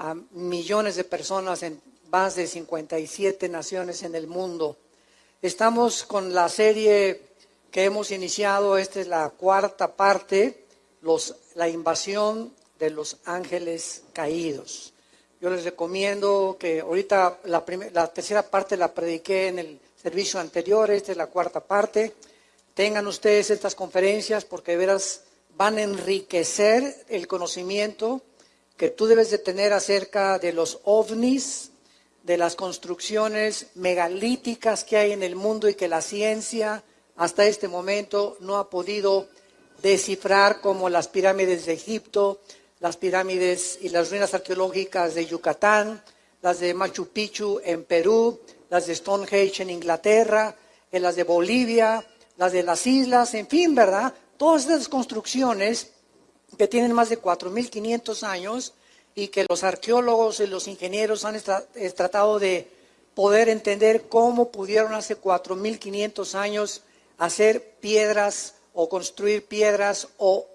a millones de personas en más de 57 naciones en el mundo. Estamos con la serie que hemos iniciado, esta es la cuarta parte, la invasión de los ángeles caídos. Yo les recomiendo que ahorita la tercera parte la prediqué en el servicio anterior, esta es la cuarta parte. Tengan ustedes estas conferencias porque de veras van a enriquecer el conocimiento que tú debes de tener acerca de los ovnis, de las construcciones megalíticas que hay en el mundo y que la ciencia hasta este momento no ha podido descifrar, como las pirámides de Egipto, las pirámides y las ruinas arqueológicas de Yucatán, las de Machu Picchu en Perú, las de Stonehenge en Inglaterra, las de Bolivia, las de las islas, en fin, ¿verdad? Todas estas construcciones que tienen más de 4.500 años y que los arqueólogos y los ingenieros han tratado de poder entender cómo pudieron hace 4.500 años hacer piedras o construir piedras o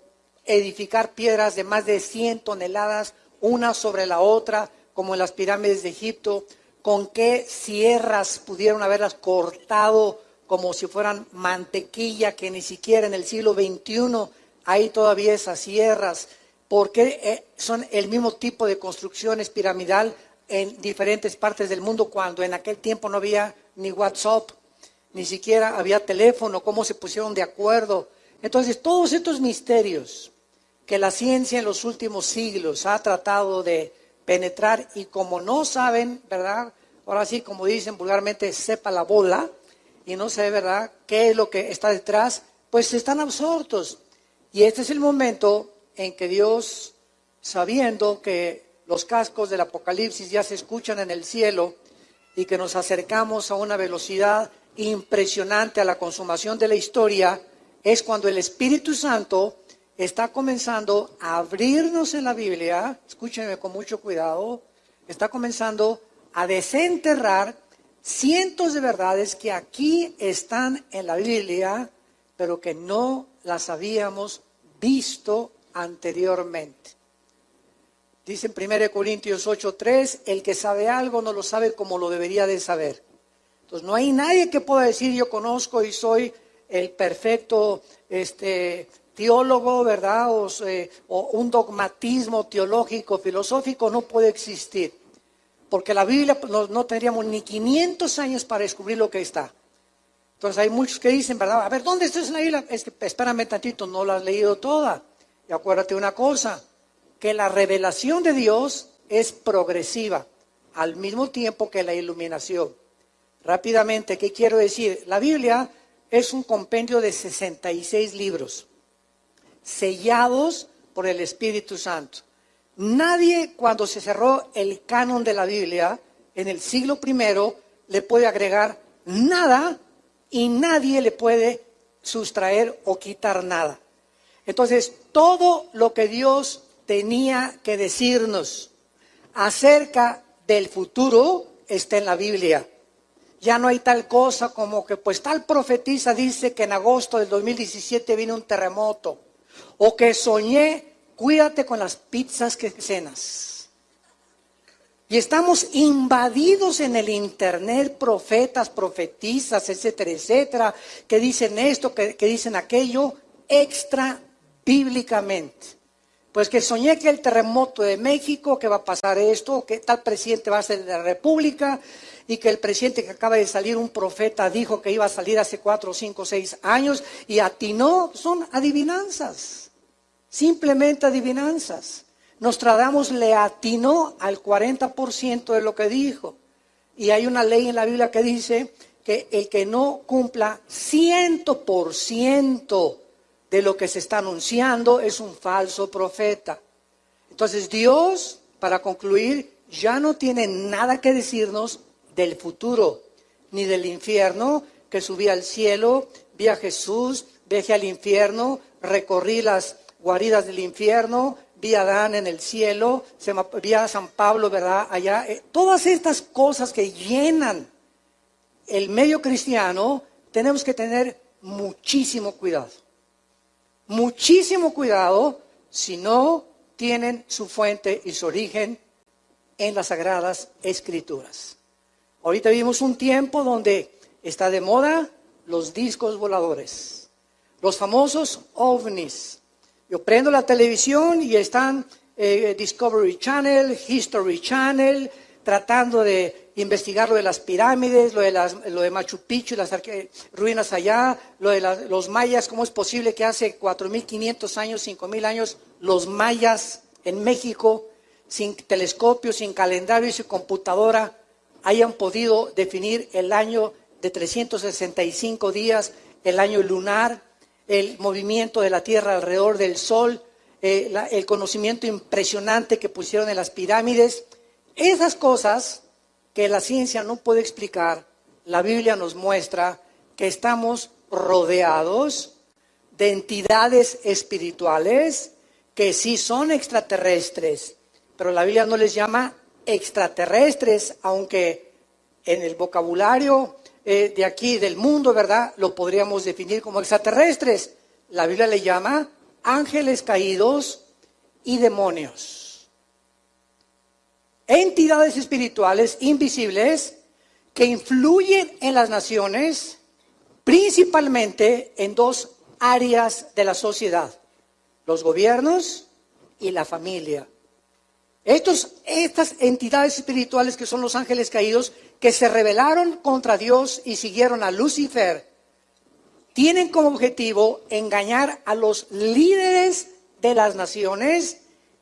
edificar piedras de más de 100 toneladas, una sobre la otra, como en las pirámides de Egipto, con qué sierras pudieron haberlas cortado como si fueran mantequilla, que ni siquiera en el siglo XXI hay todavía esas sierras, porque son el mismo tipo de construcciones piramidal en diferentes partes del mundo, cuando en aquel tiempo no había ni WhatsApp, ni siquiera había teléfono, cómo se pusieron de acuerdo. Entonces, todos estos misterios que la ciencia en los últimos siglos ha tratado de penetrar, y como no saben, ¿verdad? Ahora sí, como dicen vulgarmente, sepa la bola, y no sé, ¿verdad?, qué es lo que está detrás, pues están absortos. Y este es el momento en que Dios, sabiendo que los cascos del Apocalipsis ya se escuchan en el cielo y que nos acercamos a una velocidad impresionante a la consumación de la historia, es cuando el Espíritu Santo está comenzando a abrirnos en la Biblia, escúchenme con mucho cuidado, está comenzando a desenterrar cientos de verdades que aquí están en la Biblia, pero que no las habíamos visto anteriormente. Dice en 1 Corintios 8:3, el que sabe algo no lo sabe como lo debería de saber. Entonces no hay nadie que pueda decir yo conozco y soy el perfecto teólogo, ¿verdad? O un dogmatismo teológico, filosófico no puede existir. Porque la Biblia no tendríamos ni 500 años para descubrir lo que está. Entonces hay muchos que dicen, ¿verdad? A ver, ¿dónde está en la Biblia? Es que espérame tantito, no la has leído toda. Y acuérdate una cosa, que la revelación de Dios es progresiva, al mismo tiempo que la iluminación. Rápidamente, ¿qué quiero decir? La Biblia es un compendio de 66 libros, sellados por el Espíritu Santo. Nadie, cuando se cerró el canon de la Biblia, en el siglo I, le puede agregar nada y nadie le puede sustraer o quitar nada. Entonces, todo lo que Dios tenía que decirnos acerca del futuro está en la Biblia. Ya no hay tal cosa como que pues tal profetisa dice que en agosto del 2017 viene un terremoto, o que soñé, cuídate con las pizzas que cenas. Y estamos invadidos en el internet, profetas, profetisas, etcétera, etcétera, que dicen esto, que dicen aquello, extra bíblicamente. Pues que soñé que el terremoto de México, que va a pasar esto, que tal presidente va a ser de la República, y que el presidente que acaba de salir, un profeta, dijo que iba a salir hace 4, 5, 6 años, y atinó. Son adivinanzas, simplemente adivinanzas. Nostradamus le atinó al 40% de lo que dijo. Y hay una ley en la Biblia que dice que el que no cumpla 100% de lo que se está anunciando es un falso profeta. Entonces Dios, para concluir, ya no tiene nada que decirnos del futuro, ni del infierno, que subí al cielo, vi a Jesús, viajé al infierno, recorrí las guaridas del infierno, vi a Adán en el cielo, vi a San Pablo, ¿verdad? Allá, todas estas cosas que llenan el medio cristiano, tenemos que tener muchísimo cuidado. Muchísimo cuidado si no tienen su fuente y su origen en las Sagradas Escrituras. Ahorita vivimos un tiempo donde está de moda los discos voladores, los famosos ovnis. Yo prendo la televisión y están Discovery Channel, History Channel, tratando de investigar lo de las pirámides, lo de Machu Picchu, las ruinas allá, lo de los mayas. ¿Cómo es posible que hace 4,500 años, 5,000 años, los mayas en México, sin telescopio, sin calendario y sin computadora, hayan podido definir el año de 365 días, el año lunar, el movimiento de la Tierra alrededor del Sol, el conocimiento impresionante que pusieron en las pirámides? Esas cosas que la ciencia no puede explicar, la Biblia nos muestra que estamos rodeados de entidades espirituales que sí son extraterrestres, pero la Biblia no les llama extraterrestres, aunque en el vocabulario de aquí, del mundo, ¿verdad?, lo podríamos definir como extraterrestres. La Biblia le llama ángeles caídos y demonios. Entidades espirituales invisibles que influyen en las naciones, principalmente en dos áreas de la sociedad: los gobiernos y la familia. Estas entidades espirituales que son los ángeles caídos, que se rebelaron contra Dios y siguieron a Lucifer, tienen como objetivo engañar a los líderes de las naciones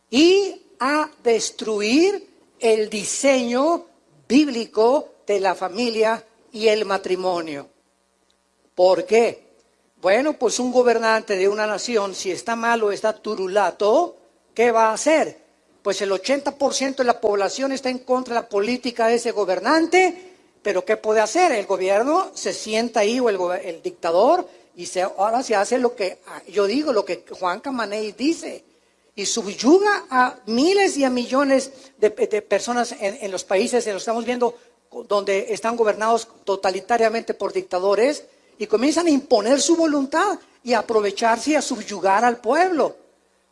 y a destruir el diseño bíblico de la familia y el matrimonio. ¿Por qué? Bueno, pues un gobernante de una nación, si está malo, está turulato, ¿qué va a hacer? Pues el 80% de la población está en contra de la política de ese gobernante, pero ¿qué puede hacer? El gobierno se sienta ahí, o el dictador, y ahora se hace lo que yo digo, lo que Juan Camaney dice, y subyuga a miles y a millones de personas en los países, lo estamos viendo, donde están gobernados totalitariamente por dictadores, y comienzan a imponer su voluntad y a aprovecharse y a subyugar al pueblo.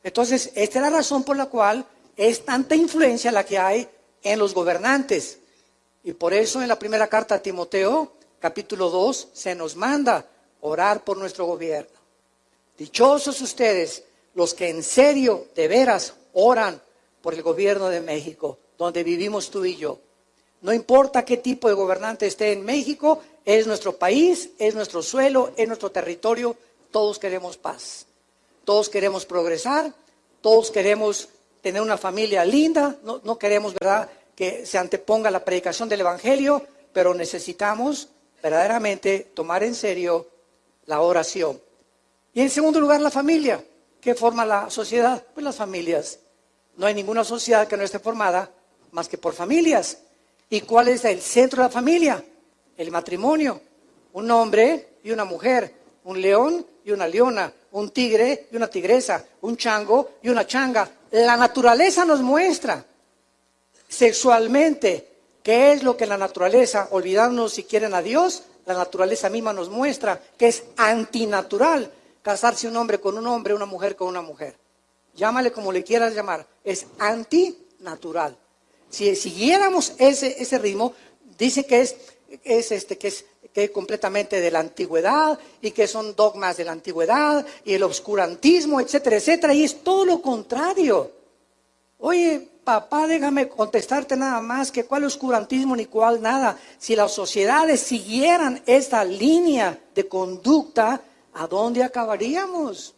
Entonces, esta es la razón por la cual es tanta influencia la que hay en los gobernantes. Y por eso en la primera carta a Timoteo, capítulo 2, se nos manda orar por nuestro gobierno. Dichosos ustedes los que en serio, de veras, oran por el gobierno de México, donde vivimos tú y yo. No importa qué tipo de gobernante esté en México, es nuestro país, es nuestro suelo, es nuestro territorio. Todos queremos paz, todos queremos progresar, todos queremos tener una familia linda, no queremos, ¿verdad?, que se anteponga la predicación del Evangelio, pero necesitamos verdaderamente tomar en serio la oración. Y en segundo lugar, la familia. ¿Qué forma la sociedad? Pues las familias. No hay ninguna sociedad que no esté formada más que por familias. ¿Y cuál es el centro de la familia? El matrimonio. Un hombre y una mujer, un león y una leona, un tigre y una tigresa, un chango y una changa. La naturaleza nos muestra sexualmente qué es lo que la naturaleza, olvidándonos si quieren a Dios, la naturaleza misma nos muestra que es antinatural casarse un hombre con un hombre, una mujer con una mujer. Llámale como le quieras llamar, es antinatural. Si siguiéramos ese ritmo, dice que es completamente de la antigüedad y que son dogmas de la antigüedad y el obscurantismo, etcétera, etcétera, y es todo lo contrario. Oye, papá, déjame contestarte nada más, que cuál oscurantismo ni cuál nada. Si las sociedades siguieran esta línea de conducta, ¿a dónde acabaríamos?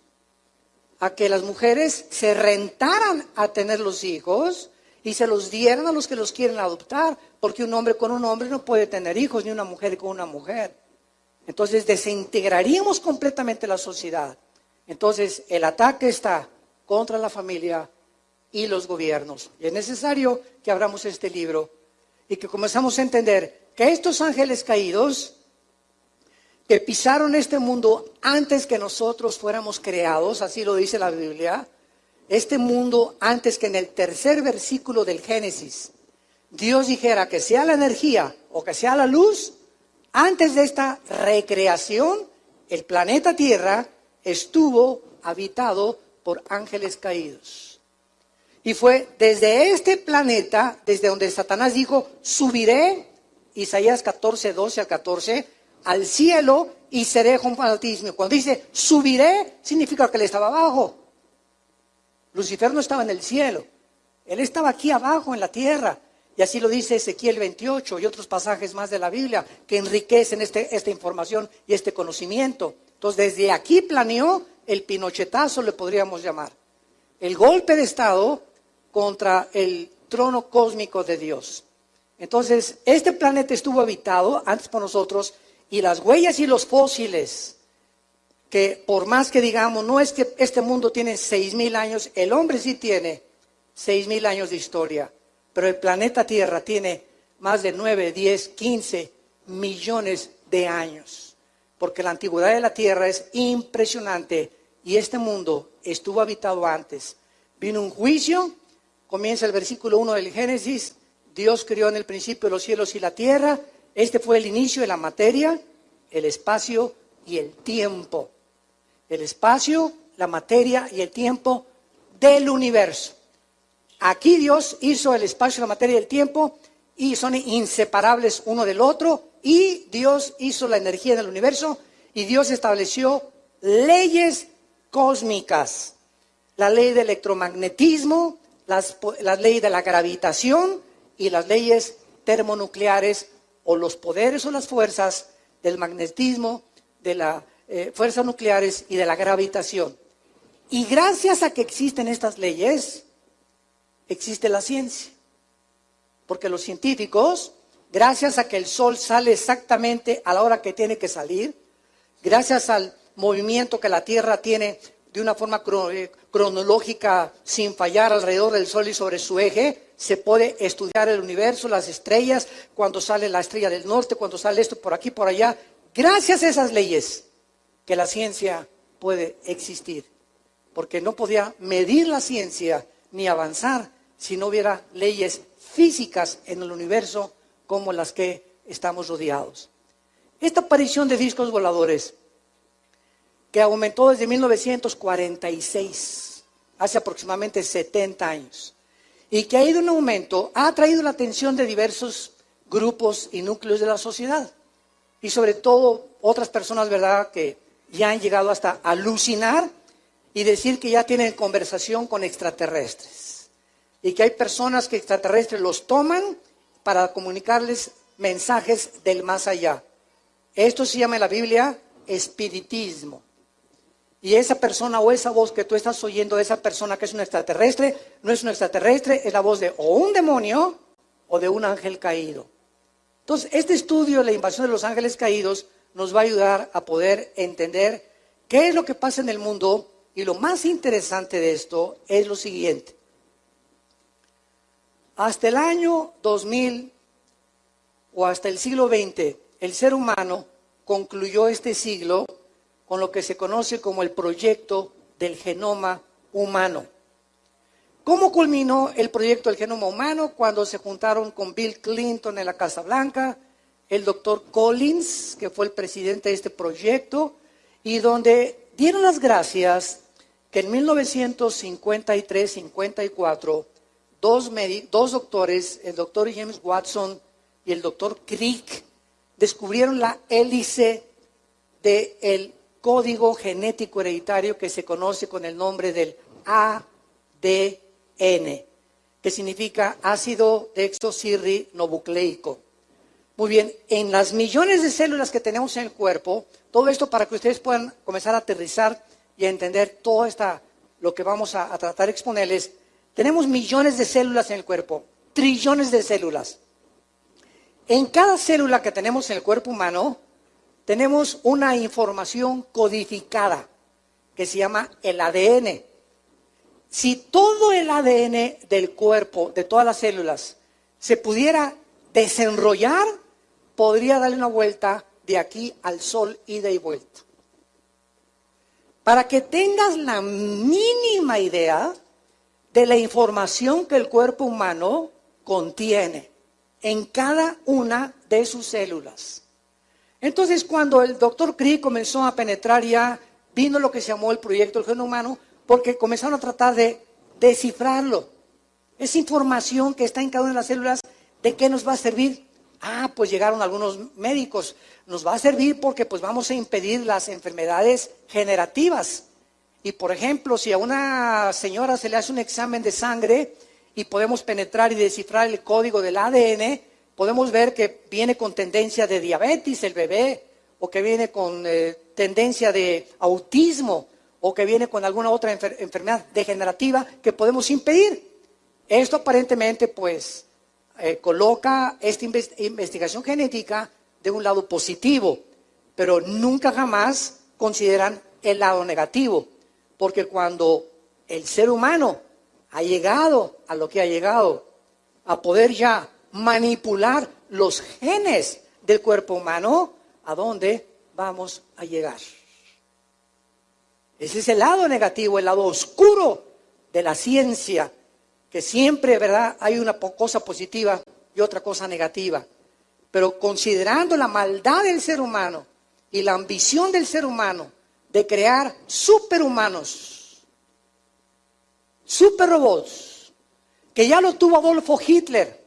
A que las mujeres se rentaran a tener los hijos y se los dieran a los que los quieren adoptar, porque un hombre con un hombre no puede tener hijos, ni una mujer con una mujer. Entonces desintegraríamos completamente la sociedad. Entonces el ataque está contra la familia y los gobiernos. Y es necesario que abramos este libro y que comenzamos a entender que estos ángeles caídos que pisaron este mundo antes que nosotros fuéramos creados, así lo dice la Biblia, este mundo antes que en el tercer versículo del Génesis, Dios dijera que sea la energía o que sea la luz, antes de esta recreación, el planeta Tierra estuvo habitado por ángeles caídos. Y fue desde este planeta, desde donde Satanás dijo, subiré, Isaías 14, 12 al 14, al cielo y seré junto al Altísimo. Cuando dice subiré, significa que él estaba abajo. Lucifer no estaba en el cielo, él estaba aquí abajo en la tierra. Y así lo dice Ezequiel 28 y otros pasajes más de la Biblia que enriquecen esta información y este conocimiento. Entonces desde aquí planeó el pinochetazo, le podríamos llamar. El golpe de estado contra el trono cósmico de Dios. Entonces este planeta estuvo habitado antes por nosotros y las huellas y los fósiles, que por más que digamos, no es que este mundo tiene 6,000 años, el hombre sí tiene 6,000 años de historia. Pero el planeta Tierra tiene más de 9, 10, 15 millones de años. Porque la antigüedad de la Tierra es impresionante y este mundo estuvo habitado antes. Vino un juicio, comienza el versículo 1 del Génesis. Dios creó en el principio los cielos y la tierra. Este fue el inicio de la materia, el espacio y el tiempo. El espacio, la materia y el tiempo del universo. Aquí Dios hizo el espacio, la materia y el tiempo y son inseparables uno del otro. Y Dios hizo la energía del universo y Dios estableció leyes cósmicas. La ley del electromagnetismo, la ley de la gravitación y las leyes termonucleares o los poderes o las fuerzas del magnetismo, de las fuerzas nucleares y de la gravitación. Y gracias a que existen estas leyes, existe la ciencia, porque los científicos, gracias a que el sol sale exactamente a la hora que tiene que salir, gracias al movimiento que la Tierra tiene de una forma cronológica sin fallar alrededor del sol y sobre su eje, se puede estudiar el universo, las estrellas, cuando sale la estrella del norte, cuando sale esto por aquí, por allá, gracias a esas leyes que la ciencia puede existir, porque no podía medir la ciencia ni avanzar si no hubiera leyes físicas en el universo como las que estamos rodeados. Esta aparición de discos voladores, que aumentó desde 1946, hace aproximadamente 70 años, y que ha ido en aumento, ha atraído la atención de diversos grupos y núcleos de la sociedad, y sobre todo otras personas, ¿verdad?, que ya han llegado hasta alucinar y decir que ya tienen conversación con extraterrestres. Y que hay personas que extraterrestres los toman para comunicarles mensajes del más allá. Esto se llama en la Biblia espiritismo. Y esa persona o esa voz que tú estás oyendo de esa persona que es un extraterrestre, no es un extraterrestre, es la voz de o un demonio o de un ángel caído. Entonces, este estudio de la invasión de los ángeles caídos nos va a ayudar a poder entender qué es lo que pasa en el mundo. Y lo más interesante de esto es lo siguiente. Hasta el año 2000 o hasta el siglo XX, el ser humano concluyó este siglo con lo que se conoce como el proyecto del genoma humano. ¿Cómo culminó el proyecto del genoma humano? Cuando se juntaron con Bill Clinton en la Casa Blanca, el doctor Collins, que fue el presidente de este proyecto, y donde dieron las gracias que en 1953-54, dos doctores, el doctor James Watson y el doctor Crick, descubrieron la hélice del código genético hereditario que se conoce con el nombre del ADN, que significa ácido desoxirribonucleico. Muy bien, en las millones de células que tenemos en el cuerpo, todo esto para que ustedes puedan comenzar a aterrizar y a entender todo lo que vamos a tratar de exponerles. Tenemos millones de células en el cuerpo, trillones de células. En cada célula que tenemos en el cuerpo humano, tenemos una información codificada que se llama el ADN. Si todo el ADN del cuerpo, de todas las células, se pudiera desenrollar, podría darle una vuelta de aquí al sol, ida y vuelta. Para que tengas la mínima idea de la información que el cuerpo humano contiene en cada una de sus células. Entonces, cuando el doctor Crick comenzó a penetrar, ya vino lo que se llamó el proyecto del genoma humano, porque comenzaron a tratar de descifrarlo. Es información que está en cada una de las células. ¿De qué nos va a servir? Pues llegaron algunos médicos. Nos va a servir porque pues vamos a impedir las enfermedades generativas. Y por ejemplo, si a una señora se le hace un examen de sangre y podemos penetrar y descifrar el código del ADN, podemos ver que viene con tendencia de diabetes el bebé, o que viene con tendencia de autismo, o que viene con alguna otra enfermedad degenerativa que podemos impedir. Esto aparentemente pues coloca esta investigación genética de un lado positivo, pero nunca jamás consideran el lado negativo, porque cuando el ser humano ha llegado a lo que ha llegado, a poder ya manipular los genes del cuerpo humano, ¿a dónde vamos a llegar? Ese es el lado negativo, el lado oscuro de la ciencia, que siempre, ¿verdad?, hay una cosa positiva y otra cosa negativa. Pero considerando la maldad del ser humano y la ambición del ser humano de crear superhumanos, superrobots, que ya lo tuvo Adolfo Hitler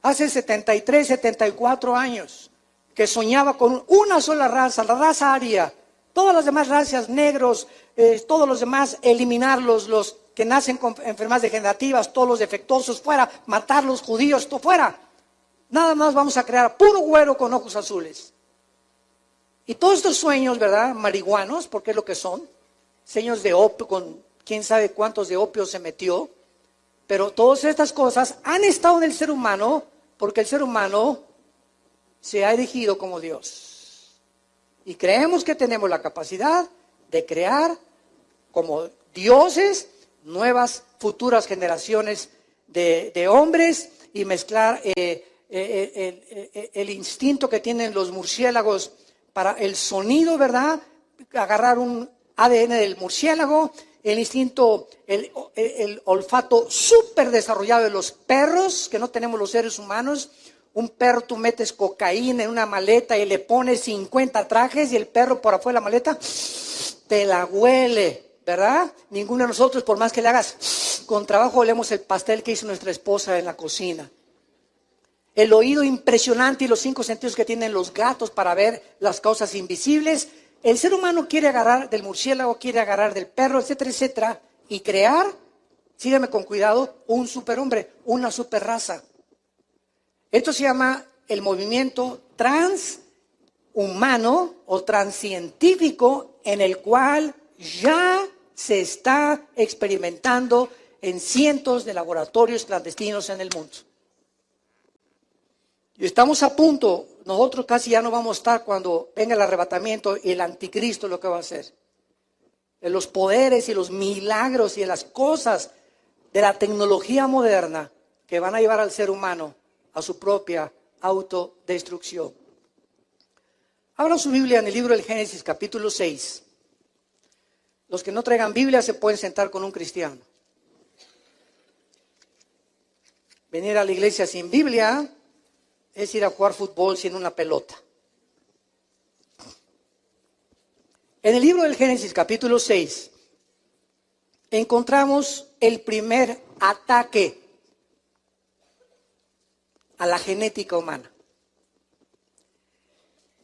hace 73, 74 años, que soñaba con una sola raza, la raza aria, todas las demás razas, negros, todos los demás, eliminarlos, los que nacen con enfermedades degenerativas, todos los defectuosos fuera, matar los judíos, todo fuera. Nada más vamos a crear puro güero con ojos azules. Y todos estos sueños, ¿verdad?, marihuanos, porque es lo que son, sueños de opio, con quién sabe cuántos de opio se metió, pero todas estas cosas han estado en el ser humano porque el ser humano se ha erigido como Dios. Y creemos que tenemos la capacidad de crear como dioses nuevas futuras generaciones de hombres y mezclar el instinto que tienen los murciélagos para el sonido, ¿verdad? Agarrar un ADN del murciélago, el instinto, el olfato súper desarrollado de los perros, que no tenemos los seres humanos. Un perro, tú metes cocaína en una maleta y le pones 50 trajes y el perro por afuera de la maleta te la huele, ¿verdad? Ninguno de nosotros, por más que le hagas con trabajo, olemos el pastel que hizo nuestra esposa en la cocina. El oído impresionante y los 5 sentidos que tienen los gatos para ver las cosas invisibles. El ser humano quiere agarrar del murciélago, quiere agarrar del perro, etcétera, etcétera, y crear, sígueme con cuidado, un superhombre, una superraza. Esto se llama el movimiento transhumano o transcientífico, en el cual ya se está experimentando en cientos de laboratorios clandestinos en el mundo. Y estamos a punto, nosotros casi ya no vamos a estar cuando venga el arrebatamiento y el anticristo lo que va a hacer. En los poderes y los milagros y en las cosas de la tecnología moderna que van a llevar al ser humano a su propia autodestrucción. Abran su Biblia en el libro del Génesis, capítulo 6. Los que no traigan Biblia se pueden sentar con un cristiano. Venir a la iglesia sin Biblia es ir a jugar fútbol sin una pelota. En el libro del Génesis, capítulo 6, encontramos el primer ataque a la genética humana.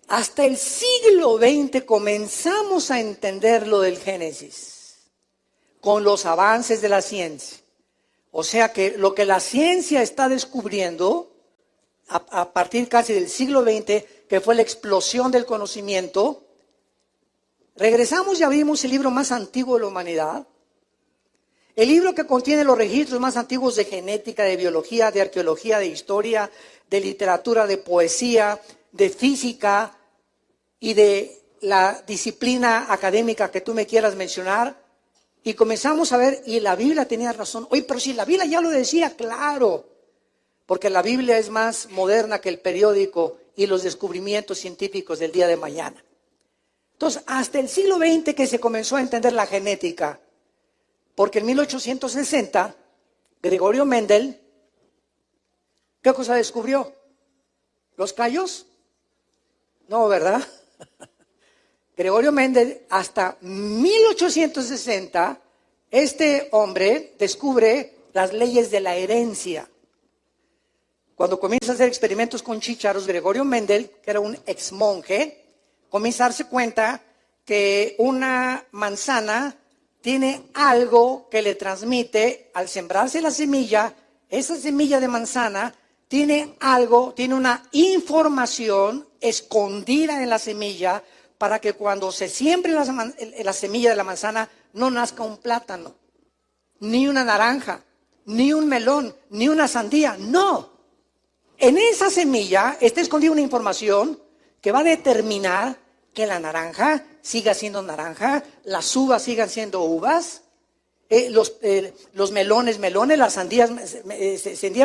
Hasta el siglo XX comenzamos a entender lo del Génesis, con los avances de la ciencia. O sea que lo que la ciencia está descubriendo, a partir casi del siglo XX, que fue la explosión del conocimiento, regresamos y abrimos el libro más antiguo de la humanidad, el libro que contiene los registros más antiguos de genética, de biología, de arqueología, de historia, de literatura, de poesía, de física y de la disciplina académica que tú me quieras mencionar. Y comenzamos a ver, y la Biblia tenía razón. Oye, pero si la Biblia ya lo decía, claro, porque la Biblia es más moderna que el periódico y los descubrimientos científicos del día de mañana. Entonces, hasta el siglo XX que se comenzó a entender la genética, porque en 1860, Gregorio Mendel, ¿qué cosa descubrió? ¿Los callos? No, ¿verdad? Gregorio Mendel, hasta 1860, este hombre descubre las leyes de la herencia. Cuando comienza a hacer experimentos con chícharos, Gregorio Mendel, que era un ex monje, comienza a darse cuenta que una manzana tiene algo que le transmite al sembrarse la semilla. Esa semilla de manzana tiene algo, tiene una información escondida en la semilla para que cuando se siembre la semilla de la manzana no nazca un plátano, ni una naranja, ni un melón, ni una sandía. No. En esa semilla está escondida una información que va a determinar que la naranja siga siendo naranja, las uvas sigan siendo uvas, los melones, las sandías,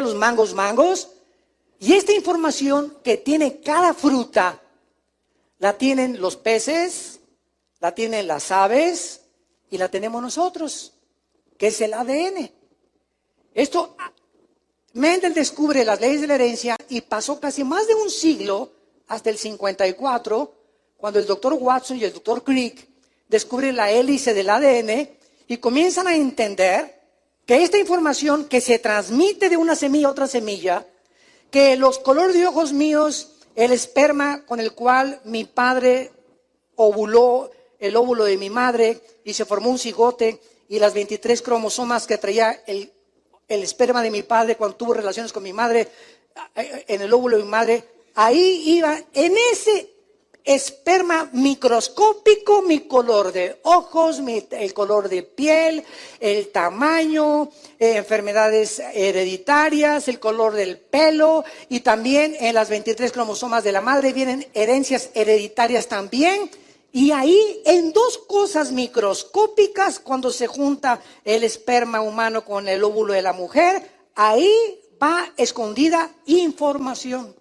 los mangos. Y esta información que tiene cada fruta, la tienen los peces, la tienen las aves y la tenemos nosotros, que es el ADN. Esto, Mendel descubre las leyes de la herencia y pasó casi más de un siglo, hasta el 54, cuando el doctor Watson y el doctor Crick descubren la hélice del ADN y comienzan a entender que esta información que se transmite de una semilla a otra semilla, que los colores de ojos míos, el esperma con el cual mi padre ovuló, el óvulo de mi madre y se formó un cigote, y las 23 cromosomas que traía el esperma de mi padre cuando tuvo relaciones con mi madre, en el óvulo de mi madre, ahí iba, en ese esperma microscópico, mi color de ojos, el color de piel, el tamaño, enfermedades hereditarias, el color del pelo, y también en las 23 cromosomas de la madre vienen herencias hereditarias también. Y ahí, en dos cosas microscópicas, cuando se junta el esperma humano con el óvulo de la mujer, ahí va escondida información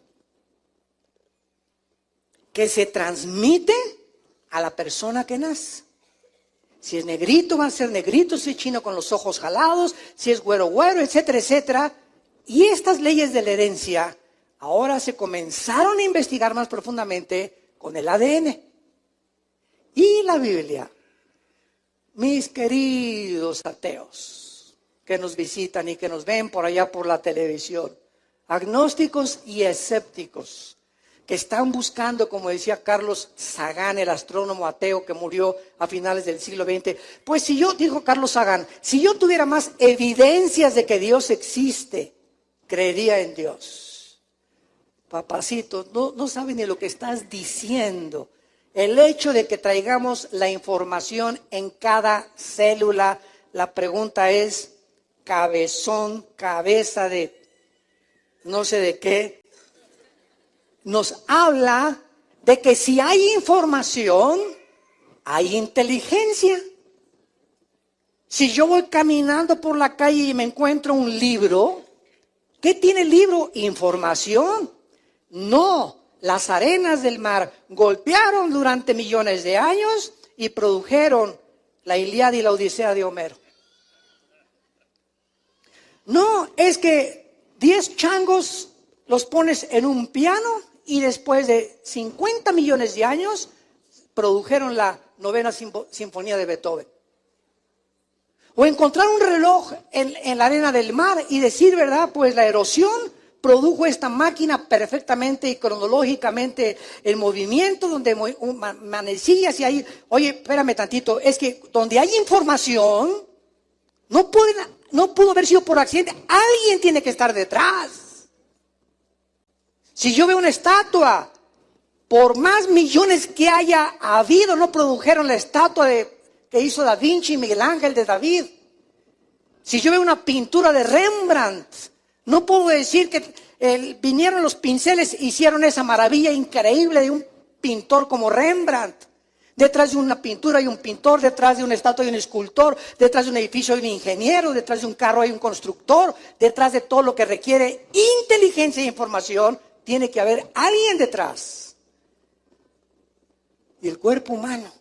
que se transmite a la persona que nace. Si es negrito, va a ser negrito, si es chino con los ojos jalados, si es güero, etcétera, etcétera. Y estas leyes de la herencia ahora se comenzaron a investigar más profundamente con el ADN. Y la Biblia, mis queridos ateos que nos visitan y que nos ven por allá por la televisión, agnósticos y escépticos, que están buscando, como decía Carlos Sagan, el astrónomo ateo que murió a finales del siglo XX, pues dijo Carlos Sagan, si yo tuviera más evidencias de que Dios existe, creería en Dios. Papacito, no sabe ni lo que estás diciendo. El hecho de que traigamos la información en cada célula, la pregunta es, cabezón, cabeza de no sé de qué, nos habla de que si hay información, hay inteligencia. Si yo voy caminando por la calle y me encuentro un libro, ¿qué tiene el libro? Información. No, las arenas del mar golpearon durante millones de años y produjeron la Ilíada y la Odisea de Homero. No, es que 10 changos los pones en un piano y después de 50 millones de años produjeron la novena sinfonía de Beethoven. O encontrar un reloj en la arena del mar y decir, ¿verdad? Pues la erosión produjo esta máquina perfectamente y cronológicamente en movimiento, donde manecillas y ahí, oye, espérame tantito, es que donde hay información, no pudo haber sido por accidente, alguien tiene que estar detrás. Si yo veo una estatua, por más millones que haya habido, no produjeron la estatua que hizo Da Vinci y Miguel Ángel de David. Si yo veo una pintura de Rembrandt, no puedo decir que vinieron los pinceles, hicieron esa maravilla increíble de un pintor como Rembrandt. Detrás de una pintura hay un pintor, detrás de una estatua hay un escultor, detrás de un edificio hay un ingeniero, detrás de un carro hay un constructor, detrás de todo lo que requiere inteligencia e información, tiene que haber alguien detrás. Y el cuerpo humano,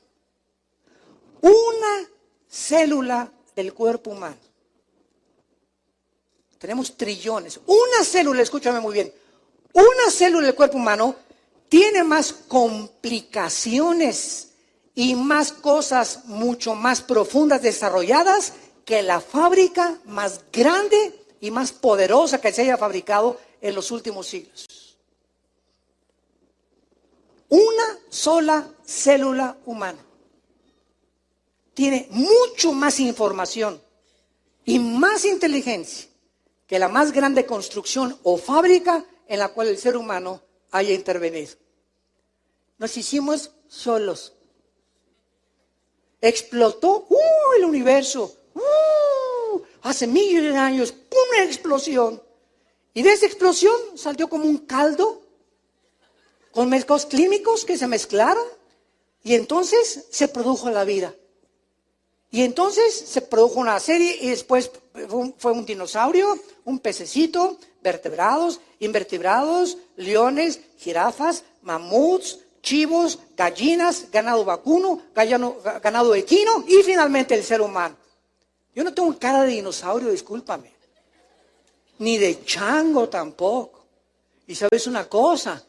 una célula del cuerpo humano. Tenemos trillones. Una célula, escúchame muy bien, una célula del cuerpo humano tiene más complicaciones y más cosas mucho más profundas desarrolladas que la fábrica más grande y más poderosa que se haya fabricado en los últimos siglos. Una sola célula humana tiene mucho más información y más inteligencia que la más grande construcción o fábrica en la cual el ser humano haya intervenido. Nos hicimos solos. Explotó el universo. Hace millones de años, una explosión. Y de esa explosión salió como un caldo con mezclos químicos que se mezclaron. Y entonces se produjo la vida. Y entonces se produjo una serie y después fue un dinosaurio, un pececito, vertebrados, invertebrados, leones, jirafas, mamuts, chivos, gallinas, ganado vacuno, ganado equino y finalmente el ser humano. Yo no tengo cara de dinosaurio, discúlpame. Ni de chango tampoco. Y sabes una cosa,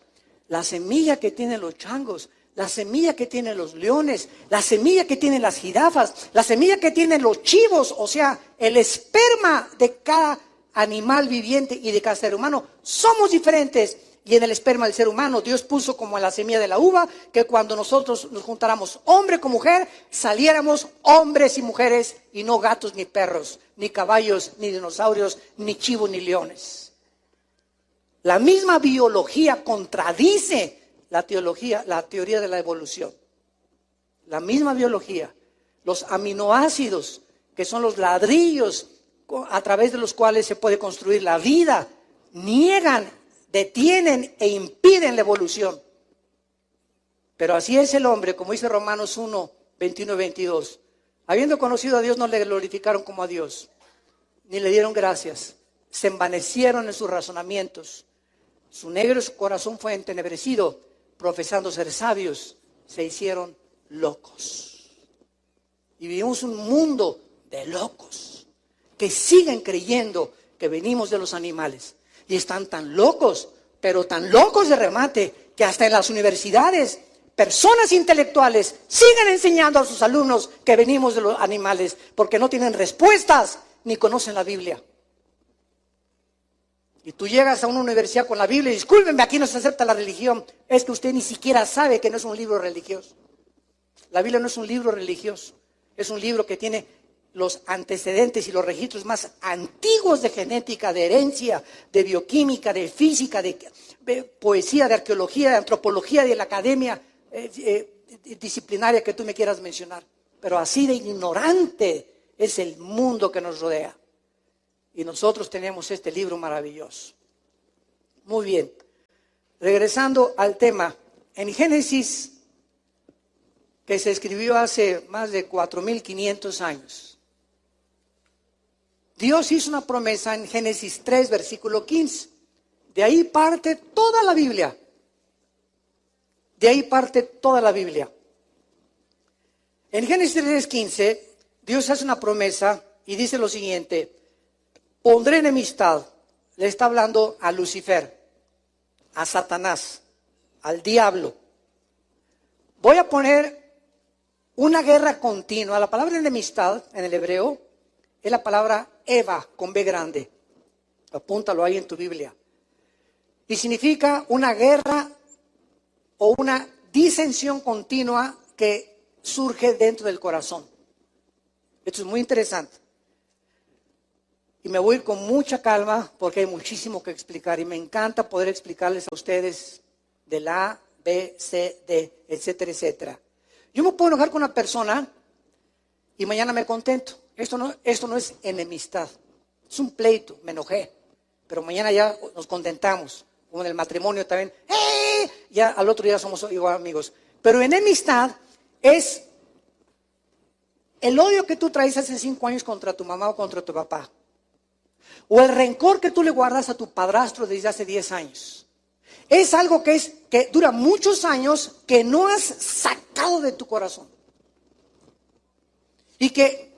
la semilla que tienen los changos, la semilla que tienen los leones, la semilla que tienen las jirafas, la semilla que tienen los chivos, o sea, el esperma de cada animal viviente y de cada ser humano, somos diferentes. Y en el esperma del ser humano, Dios puso como en la semilla de la uva, que cuando nosotros nos juntáramos hombre con mujer, saliéramos hombres y mujeres, y no gatos ni perros, ni caballos, ni dinosaurios, ni chivos, ni leones. La misma biología contradice la teoría de la evolución. La misma biología, los aminoácidos, que son los ladrillos a través de los cuales se puede construir la vida, niegan, detienen e impiden la evolución. Pero así es el hombre, como dice Romanos 1, 21 y 22. Habiendo conocido a Dios, no le glorificaron como a Dios, ni le dieron gracias. Se envanecieron en sus razonamientos. Su negro corazón fue entenebrecido. Profesando ser sabios, se hicieron locos. Y vivimos un mundo de locos que siguen creyendo que venimos de los animales. Y están tan locos, pero tan locos de remate, que hasta en las universidades, personas intelectuales siguen enseñando a sus alumnos que venimos de los animales, porque no tienen respuestas ni conocen la Biblia. Y tú llegas a una universidad con la Biblia y discúlpenme, aquí no se acepta la religión. Es que usted ni siquiera sabe que no es un libro religioso. La Biblia no es un libro religioso. Es un libro que tiene los antecedentes y los registros más antiguos de genética, de herencia, de bioquímica, de física, de poesía, de arqueología, de antropología, de la academia disciplinaria que tú me quieras mencionar. Pero así de ignorante es el mundo que nos rodea. Y nosotros tenemos este libro maravilloso. Muy bien. Regresando al tema, en Génesis, que se escribió hace más de 4.500 años, Dios hizo una promesa en Génesis 3, versículo 15. De ahí parte toda la Biblia. De ahí parte toda la Biblia. En Génesis 3, 15, Dios hace una promesa y dice lo siguiente: pondré enemistad. Le está hablando a Lucifer, a Satanás, al diablo. Voy a poner una guerra continua. La palabra enemistad en el hebreo es la palabra Eva con B grande. Apúntalo ahí en tu Biblia. Y significa una guerra o una disensión continua que surge dentro del corazón. Esto es muy interesante. Y me voy a ir con mucha calma porque hay muchísimo que explicar. Y me encanta poder explicarles a ustedes del A, B, C, D, etcétera, etcétera. Yo me puedo enojar con una persona y mañana me contento. Esto no es enemistad. Es un pleito, me enojé. Pero mañana ya nos contentamos. Como en el matrimonio también. ¡Eh! Ya al otro día somos igual amigos. Pero enemistad es el odio que tú traes hace 5 años contra tu mamá o contra tu papá. O el rencor que tú le guardas a tu padrastro desde hace 10 años. Es algo que dura muchos años que no has sacado de tu corazón. Y que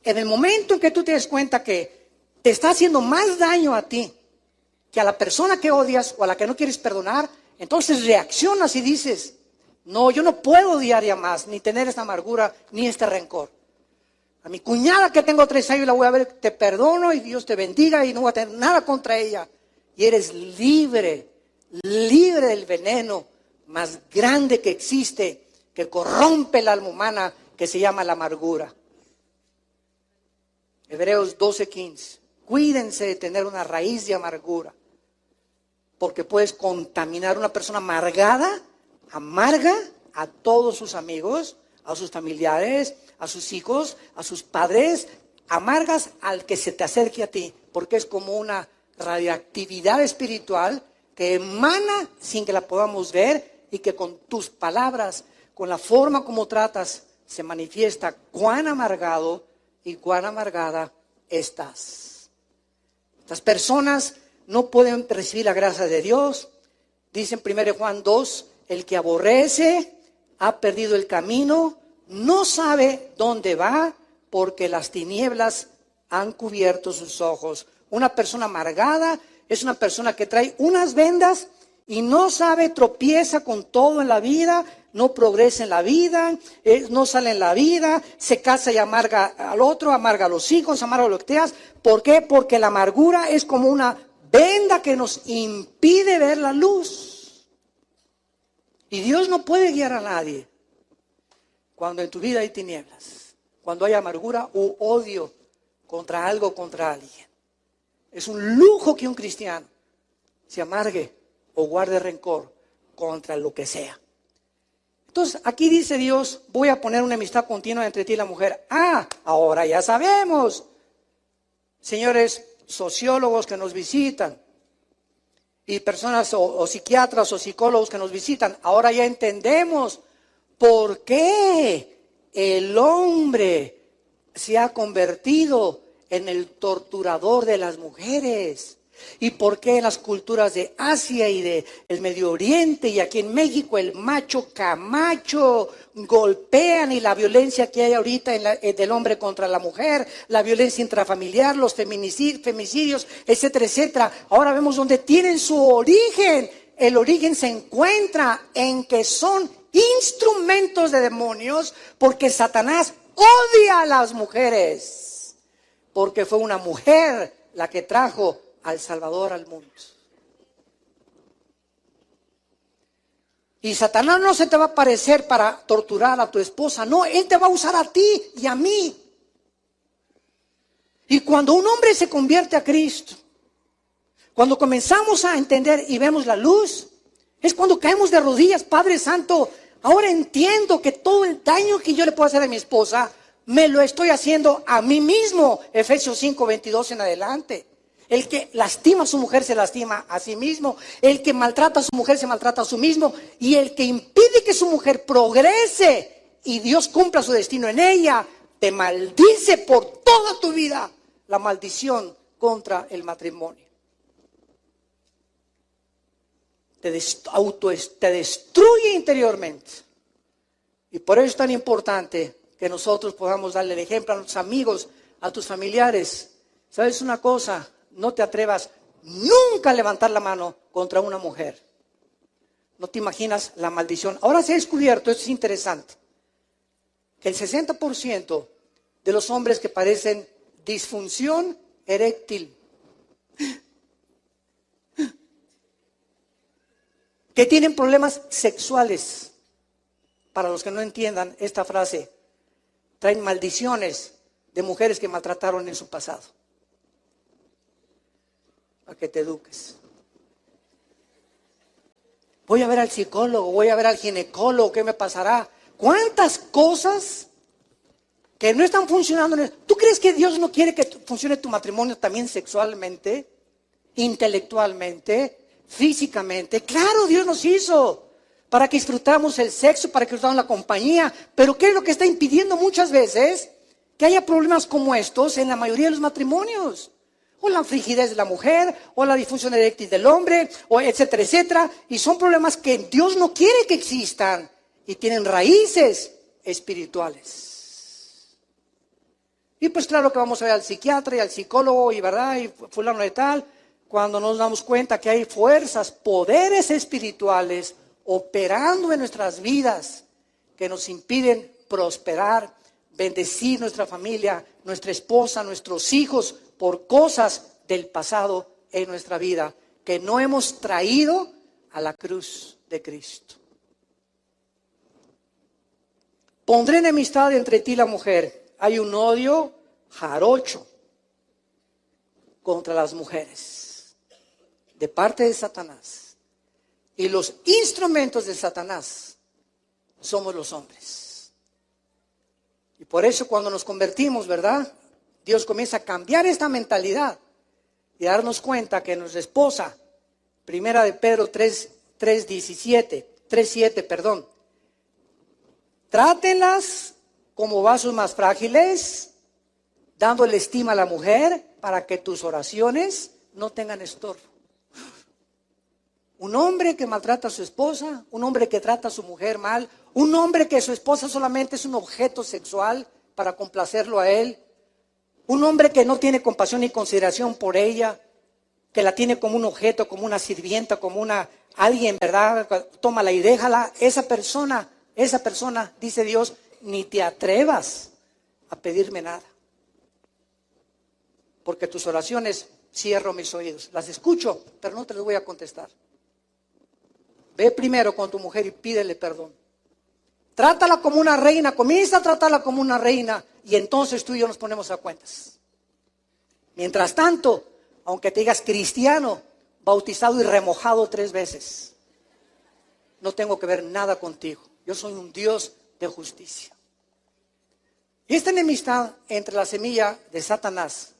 en el momento en que tú te des cuenta que te está haciendo más daño a ti que a la persona que odias o a la que no quieres perdonar, entonces reaccionas y dices: no, yo no puedo odiar ya más, ni tener esta amargura, ni este rencor. A mi cuñada que tengo 3 años la voy a ver, te perdono y Dios te bendiga y no voy a tener nada contra ella. Y eres libre, libre del veneno más grande que existe, que corrompe el alma humana, que se llama la amargura. Hebreos 12:15. Cuídense de tener una raíz de amargura, porque puedes contaminar. Una persona amargada, amarga a todos sus amigos, a sus familiares, a sus hijos, a sus padres. Amargas al que se te acerque a ti, porque es como una radioactividad espiritual que emana sin que la podamos ver, y que con tus palabras, con la forma como tratas, se manifiesta cuán amargado y cuán amargada estás. Estas personas no pueden recibir la gracia de Dios. Dice en 1 Juan 2, el que aborrece ha perdido el camino, no sabe dónde va, porque las tinieblas han cubierto sus ojos. Una persona amargada es una persona que trae unas vendas y no sabe, tropieza con todo en la vida, no progresa en la vida, no sale en la vida, se casa y amarga al otro, amarga a los hijos, amarga a los que teas. ¿Por qué? Porque la amargura es como una venda que nos impide ver la luz. Y Dios no puede guiar a nadie cuando en tu vida hay tinieblas, cuando hay amargura u odio contra algo, contra alguien. Es un lujo que un cristiano se amargue o guarde rencor contra lo que sea. Entonces, aquí dice Dios, voy a poner una amistad continua entre ti y la mujer. Ahora ya sabemos, señores sociólogos que nos visitan, y personas o psiquiatras o psicólogos que nos visitan, ahora ya entendemos por qué el hombre se ha convertido en el torturador de las mujeres. ¿Y por qué en las culturas de Asia y del Medio Oriente y aquí en México el macho camacho golpean, y la violencia que hay ahorita del hombre contra la mujer, la violencia intrafamiliar, los femicidios, etcétera, etcétera? Ahora vemos dónde tienen su origen. El origen se encuentra en que son instrumentos de demonios, porque Satanás odia a las mujeres, porque fue una mujer la que trajo al Salvador al mundo. Y Satanás no se te va a aparecer para torturar a tu esposa, no, él te va a usar a ti y a mí. Y cuando un hombre se convierte a Cristo, cuando comenzamos a entender y vemos la luz, es cuando caemos de rodillas. Padre Santo, ahora entiendo que todo el daño que yo le puedo hacer a mi esposa, me lo estoy haciendo a mí mismo. Efesios 5:22 en adelante. El que lastima a su mujer se lastima a sí mismo. El que maltrata a su mujer se maltrata a sí mismo. Y el que impide que su mujer progrese y Dios cumpla su destino en ella, te maldice por toda tu vida. La maldición contra el matrimonio. Te destruye interiormente. Y por eso es tan importante que nosotros podamos darle el ejemplo a nuestros amigos, a tus familiares. ¿Sabes una cosa? No te atrevas nunca a levantar la mano contra una mujer. No te imaginas la maldición. Ahora se ha descubierto, esto es interesante, que el 60% de los hombres que padecen disfunción eréctil, que tienen problemas sexuales, para los que no entiendan esta frase, traen maldiciones de mujeres que maltrataron en su pasado. Para que te eduques. Voy a ver al psicólogo, voy a ver al ginecólogo, ¿qué me pasará? ¿Cuántas cosas que no están funcionando? ¿Tú crees que Dios no quiere que funcione tu matrimonio también sexualmente, intelectualmente, físicamente? Claro, Dios nos hizo para que disfrutáramos el sexo, para que disfrutáramos la compañía. Pero ¿qué es lo que está impidiendo muchas veces que haya problemas como estos en la mayoría de los matrimonios? O la frigidez de la mujer, o la disfunción eréctil del hombre, o etcétera, etcétera. Y son problemas que Dios no quiere que existan y tienen raíces espirituales. Y pues claro que vamos a ver al psiquiatra y al psicólogo y verdad, y fulano de tal, cuando nos damos cuenta que hay fuerzas, poderes espirituales operando en nuestras vidas que nos impiden prosperar, bendecir nuestra familia, nuestra esposa, nuestros hijos, por cosas del pasado en nuestra vida que no hemos traído a la cruz de Cristo. Pondré enemistad entre ti y la mujer. Hay un odio jarocho contra las mujeres de parte de Satanás. Y los instrumentos de Satanás somos los hombres. Y por eso cuando nos convertimos, ¿verdad? Dios comienza a cambiar esta mentalidad y darnos cuenta que nuestra esposa, primera de Pedro 3:7, perdón, trátenlas como vasos más frágiles, dándole estima a la mujer para que tus oraciones no tengan estorbo. Un hombre que maltrata a su esposa, un hombre que trata a su mujer mal, un hombre que su esposa solamente es un objeto sexual para complacerlo a él, un hombre que no tiene compasión ni consideración por ella, que la tiene como un objeto, como una sirvienta, como alguien, ¿verdad? Tómala y déjala. Esa persona, dice Dios, ni te atrevas a pedirme nada. Porque tus oraciones cierro mis oídos. Las escucho, pero no te las voy a contestar. Ve primero con tu mujer y pídele perdón. Trátala como una reina, comienza a tratarla como una reina y entonces tú y yo nos ponemos a cuentas. Mientras tanto, aunque te digas cristiano, bautizado y remojado 3 veces, no tengo que ver nada contigo. Yo soy un Dios de justicia. Y esta enemistad entre la semilla de Satanás,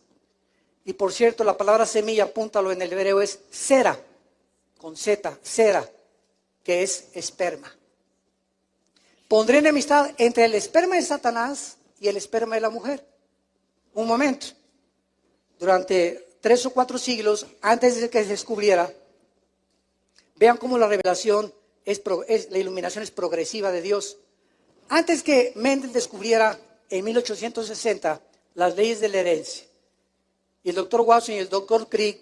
y por cierto la palabra semilla, apúntalo en el hebreo, es sera, con Z, sera, que es esperma. Pondré enemistad entre el esperma de Satanás y el esperma de la mujer. Un momento. Durante 3 o 4 siglos, antes de que se descubriera, vean cómo la revelación, la iluminación es progresiva de Dios. Antes que Mendel descubriera en 1860 las leyes de la herencia, y el doctor Watson y el doctor Crick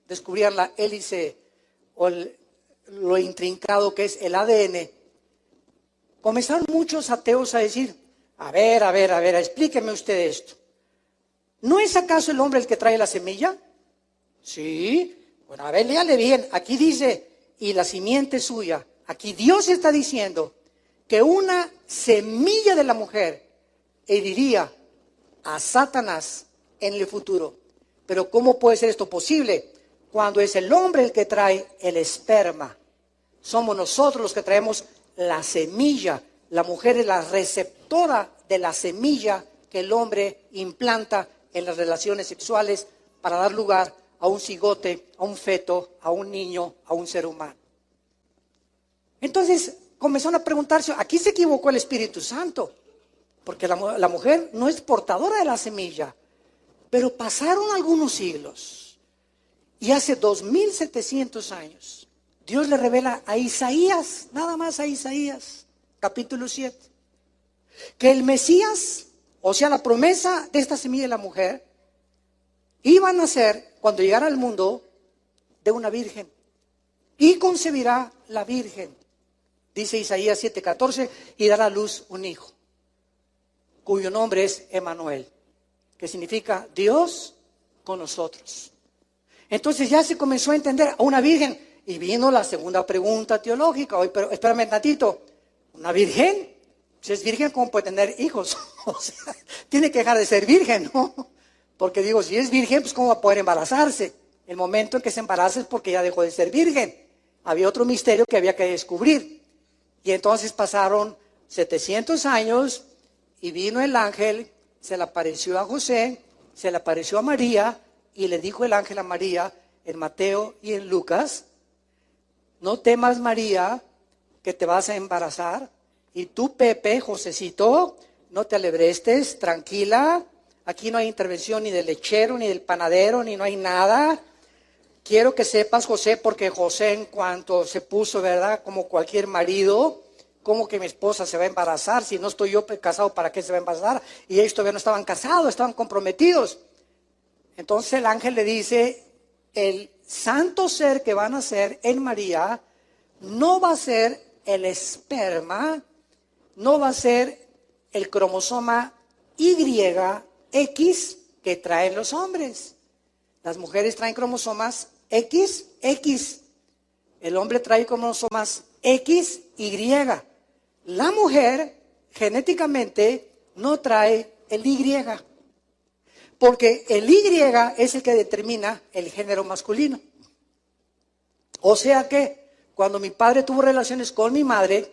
descubrían la hélice o lo intrincado que es el ADN, comenzaron muchos ateos a decir, a ver, explíqueme usted esto. ¿No es acaso el hombre el que trae la semilla? Sí. Bueno, a ver, léale bien. Aquí dice, y la simiente suya. Aquí Dios está diciendo que una semilla de la mujer heriría a Satanás en el futuro. Pero ¿cómo puede ser esto posible? Cuando es el hombre el que trae el esperma. Somos nosotros los que traemos la semilla. La mujer es la receptora de la semilla que el hombre implanta en las relaciones sexuales para dar lugar a un cigote, a un feto, a un niño, a un ser humano. Entonces comenzaron a preguntarse, aquí se equivocó el Espíritu Santo, porque la mujer no es portadora de la semilla. Pero pasaron algunos siglos y hace 2700 años Dios le revela a Isaías, nada más a Isaías, capítulo 7, que el Mesías, o sea, la promesa de esta semilla de la mujer, iba a nacer cuando llegara al mundo de una virgen y concebirá la virgen, dice Isaías 7:14, y dará a luz un hijo, cuyo nombre es Emmanuel, que significa Dios con nosotros. Entonces ya se comenzó a entender a una virgen. Y vino la segunda pregunta teológica. Hoy, pero espérame un ratito. ¿Una virgen? Si es virgen, ¿cómo puede tener hijos? O sea, tiene que dejar de ser virgen, ¿no? Porque digo, si es virgen, pues ¿cómo va a poder embarazarse? El momento en que se embaraza es porque ya dejó de ser virgen. Había otro misterio que había que descubrir. Y entonces pasaron 700 años y vino el ángel, se le apareció a José, se le apareció a María y le dijo el ángel a María en Mateo y en Lucas: no temas, María, que te vas a embarazar. Y tú, Pepe, Josecito, no te alebrestes, tranquila. Aquí no hay intervención ni del lechero, ni del panadero, ni no hay nada. Quiero que sepas, José, porque José en cuanto se puso, ¿verdad? Como cualquier marido, ¿cómo que mi esposa se va a embarazar? Si no estoy yo casado, ¿para qué se va a embarazar? Y ellos todavía no estaban casados, estaban comprometidos. Entonces el ángel le dice, el santo ser que va a nacer en María no va a ser el esperma, no va a ser el cromosoma YX que traen los hombres. Las mujeres traen cromosomas XX. El hombre trae cromosomas XY. La mujer genéticamente no trae el Y. Porque el Y es el que determina el género masculino. O sea que cuando mi padre tuvo relaciones con mi madre,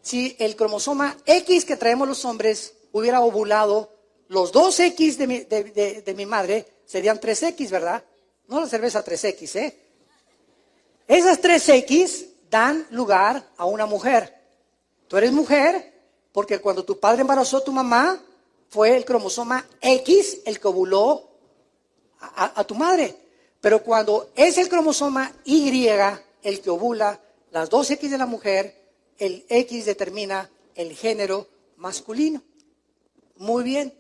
si el cromosoma X que traemos los hombres hubiera ovulado, los dos X de mi madre serían 3X, ¿verdad? No la cerveza 3X, ¿eh? Esas 3X dan lugar a una mujer. Tú eres mujer porque cuando tu padre embarazó a tu mamá, fue el cromosoma X el que ovuló a tu madre. Pero cuando es el cromosoma Y el que ovula las dos X de la mujer, el X determina el género masculino. Muy bien.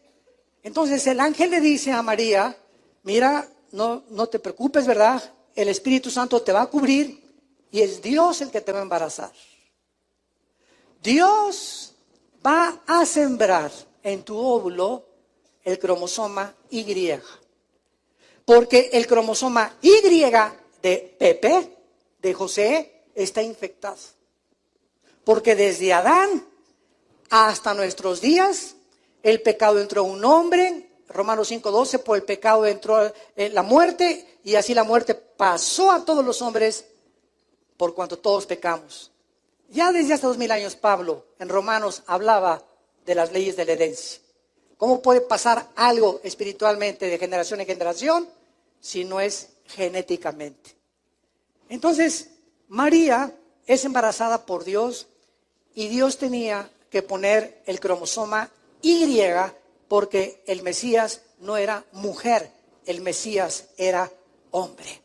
Entonces el ángel le dice a María, mira, no te preocupes, ¿verdad? El Espíritu Santo te va a cubrir y es Dios el que te va a embarazar. Dios va a sembrar en tu óvulo el cromosoma Y. Porque el cromosoma Y de Pepe, de José, está infectado. Porque desde Adán hasta nuestros días, el pecado entró en un hombre, Romanos 5:12, por el pecado entró la muerte, y así la muerte pasó a todos los hombres por cuanto todos pecamos. Ya desde hace 2000 años Pablo en Romanos hablaba de las leyes de la herencia. ¿Cómo puede pasar algo espiritualmente de generación en generación si no es genéticamente? Entonces, María es embarazada por Dios y Dios tenía que poner el cromosoma Y porque el Mesías no era mujer, el Mesías era hombre.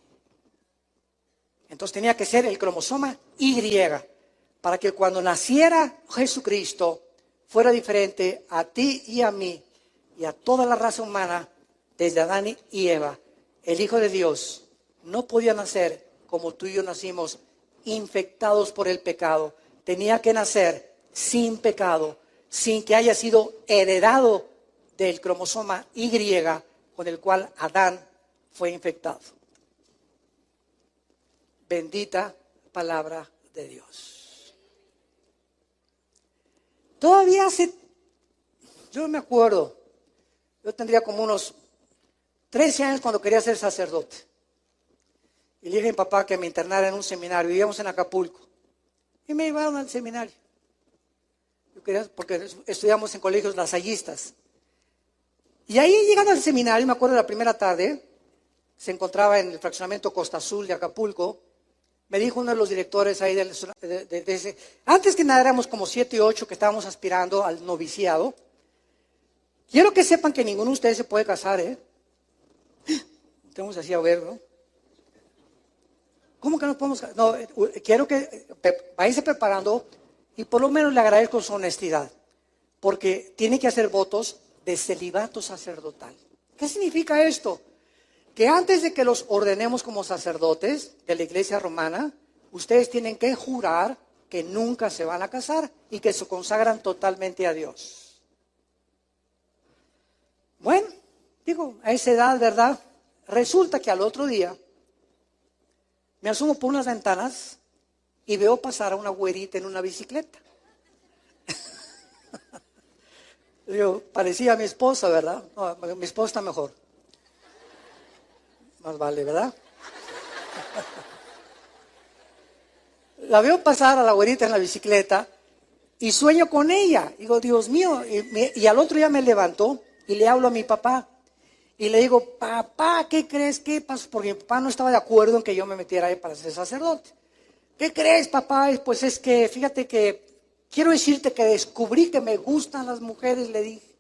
Entonces tenía que ser el cromosoma Y para que cuando naciera Jesucristo fuera diferente a ti y a mí y a toda la raza humana desde Adán y Eva. El Hijo de Dios no podía nacer como tú y yo nacimos, infectados por el pecado. Tenía que nacer sin pecado, sin que haya sido heredado del cromosoma Y con el cual Adán fue infectado. Bendita palabra de Dios. Todavía yo me acuerdo, yo tendría como unos 13 años cuando quería ser sacerdote. Y le dije a mi papá que me internara en un seminario, vivíamos en Acapulco. Y me llevaron al seminario. Yo quería, porque estudiamos en colegios lasallistas. Y ahí llegando al seminario, me acuerdo de la primera tarde, se encontraba en el fraccionamiento Costa Azul de Acapulco. Me dijo uno de los directores ahí de ese, antes que nada éramos como 7 u 8 que estábamos aspirando al noviciado. Quiero que sepan que ninguno de ustedes se puede casar, ¿eh? Estamos así a ver, ¿no? ¿Cómo que no podemos casar? No, quiero que váyanse preparando y por lo menos le agradezco su honestidad, porque tiene que hacer votos de celibato sacerdotal. ¿Qué significa esto? Que antes de que los ordenemos como sacerdotes de la iglesia romana, ustedes tienen que jurar que nunca se van a casar y que se consagran totalmente a Dios. Bueno, digo, a esa edad, ¿verdad? Resulta que al otro día me asomo por unas ventanas y veo pasar a una güerita en una bicicleta. Digo, parecía a mi esposa, ¿verdad? No, mi esposa está mejor. Más vale, ¿verdad? La veo pasar a la güerita en la bicicleta y sueño con ella. Digo, Dios mío, y al otro día me levanto y le hablo a mi papá. Y le digo, papá, ¿qué crees? ¿Qué pasó? Porque mi papá no estaba de acuerdo en que yo me metiera ahí para ser sacerdote. ¿Qué crees, papá? Pues es que, fíjate que, quiero decirte que descubrí que me gustan las mujeres, le dije.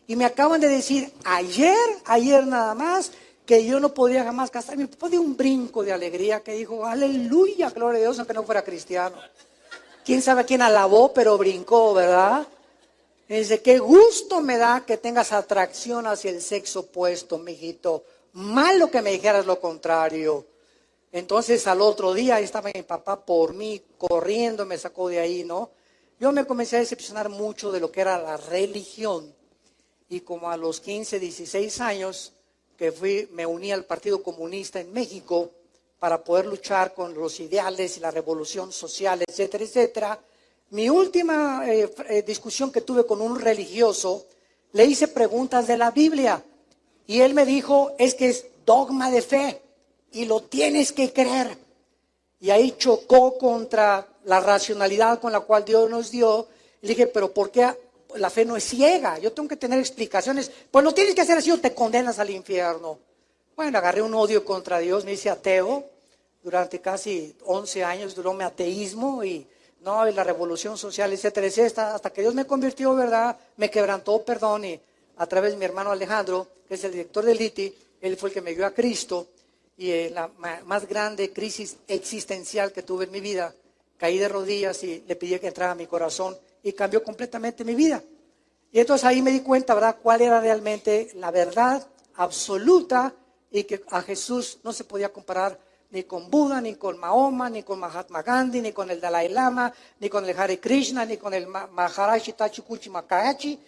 Y me acaban de decir, ayer nada más, que yo no podía jamás casarme. Mi papá dio un brinco de alegría que dijo, aleluya, gloria a Dios, aunque no fuera cristiano. Quién sabe quién alabó, pero brincó, ¿verdad? Y dice, qué gusto me da que tengas atracción hacia el sexo opuesto, mijito. Malo que me dijeras lo contrario. Entonces al otro día ahí estaba mi papá por mí, corriendo, me sacó de ahí, ¿no? Yo me comencé a decepcionar mucho de lo que era la religión. y como a los 15, 16 años que me uní al Partido Comunista en México para poder luchar con los ideales y la revolución social, etcétera, etcétera. Mi última discusión que tuve con un religioso, le hice preguntas de la Biblia y él me dijo, es que es dogma de fe y lo tienes que creer. Y ahí chocó contra la racionalidad con la cual Dios nos dio. Le dije, pero ¿por qué la fe no es ciega? Yo tengo que tener explicaciones. Pues lo tienes que hacer así o te condenas al infierno. Bueno, agarré un odio contra Dios, me hice ateo. Durante casi 11 años duró mi ateísmo y la revolución social, etcétera, etcétera, hasta que Dios me convirtió, ¿verdad? Me quebrantó, perdón, y a través de mi hermano Alejandro, que es el director del ITI, él fue el que me dio a Cristo. Y la más grande crisis existencial que tuve en mi vida, caí de rodillas y le pedí que entrara a mi corazón y cambió completamente mi vida. Y entonces ahí me di cuenta, ¿verdad?, cuál era realmente la verdad absoluta y que a Jesús no se podía comparar ni con Buda, ni con Mahoma, ni con Mahatma Gandhi, ni con el Dalai Lama, ni con el Hare Krishna, ni con el Maharaji Tachukuchi Makayachi,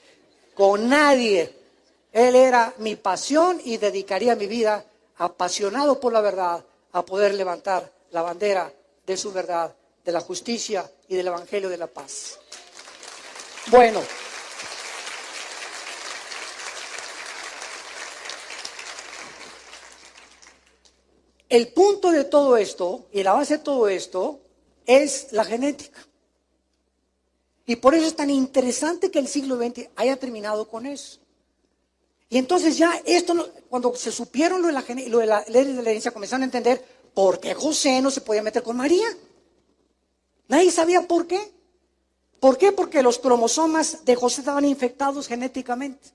con nadie. Él era mi pasión y dedicaría mi vida apasionado por la verdad, a poder levantar la bandera de su verdad, de la justicia y del evangelio de la paz. Bueno, el punto de todo esto y la base de todo esto es la genética. Y por eso es tan interesante que el siglo XX haya terminado con eso. Y entonces ya esto, cuando se supieron lo de la ley de la herencia, comenzaron a entender por qué José no se podía meter con María. Nadie sabía por qué. ¿Por qué? Porque los cromosomas de José estaban infectados genéticamente.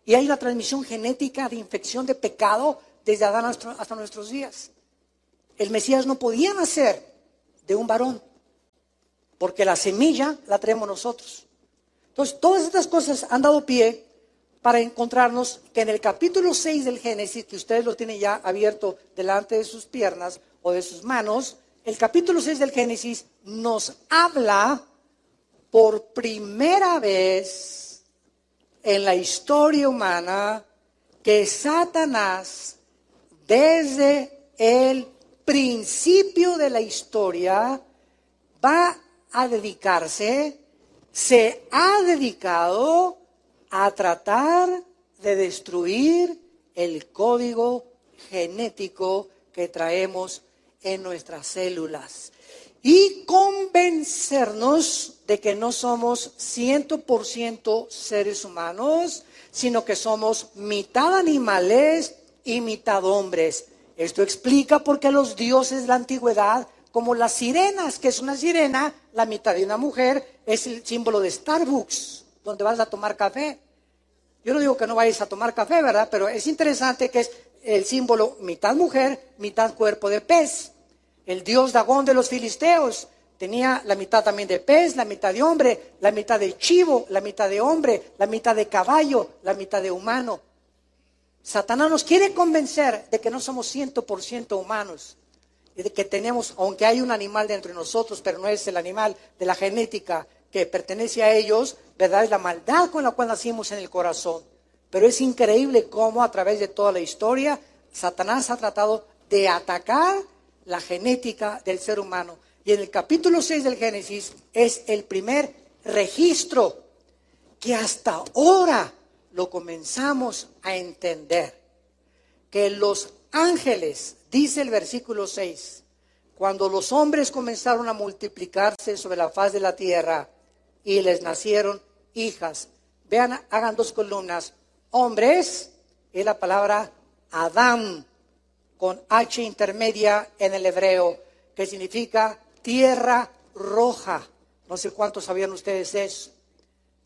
Y hay una transmisión genética de infección de pecado desde Adán hasta nuestros días. El Mesías no podía nacer de un varón, porque la semilla la traemos nosotros. Entonces, todas estas cosas han dado pie para encontrarnos que en el capítulo 6 del Génesis, que ustedes lo tienen ya abierto delante de sus piernas o de sus manos, el capítulo 6 del Génesis nos habla por primera vez en la historia humana que Satanás, desde el principio de la historia, se ha dedicado a tratar de destruir el código genético que traemos en nuestras células y convencernos de que no somos 100% seres humanos, sino que somos mitad animales y mitad hombres. Esto explica por qué los dioses de la antigüedad, como las sirenas, que es una sirena, la mitad de una mujer, es el símbolo de Starbucks, donde vas a tomar café. Yo no digo que no vayas a tomar café, ¿verdad? Pero es interesante que es el símbolo mitad mujer, mitad cuerpo de pez. El dios Dagón de los filisteos tenía la mitad también de pez, la mitad de hombre, la mitad de chivo, la mitad de hombre, la mitad de caballo, la mitad de humano. Satanás nos quiere convencer de que no somos 100% humanos y de que tenemos, aunque hay un animal dentro de nosotros, pero no es el animal de la genética que pertenece a ellos, ¿verdad? Es la maldad con la cual nacimos en el corazón. Pero es increíble cómo a través de toda la historia Satanás ha tratado de atacar la genética del ser humano. Y en el capítulo 6 del Génesis es el primer registro que hasta ahora lo comenzamos a entender. Que los ángeles, dice el versículo 6, cuando los hombres comenzaron a multiplicarse sobre la faz de la tierra y les nacieron hijas. Vean, hagan dos columnas. Hombres, es la palabra Adán, con H intermedia en el hebreo, que significa tierra roja. No sé cuántos sabían ustedes eso,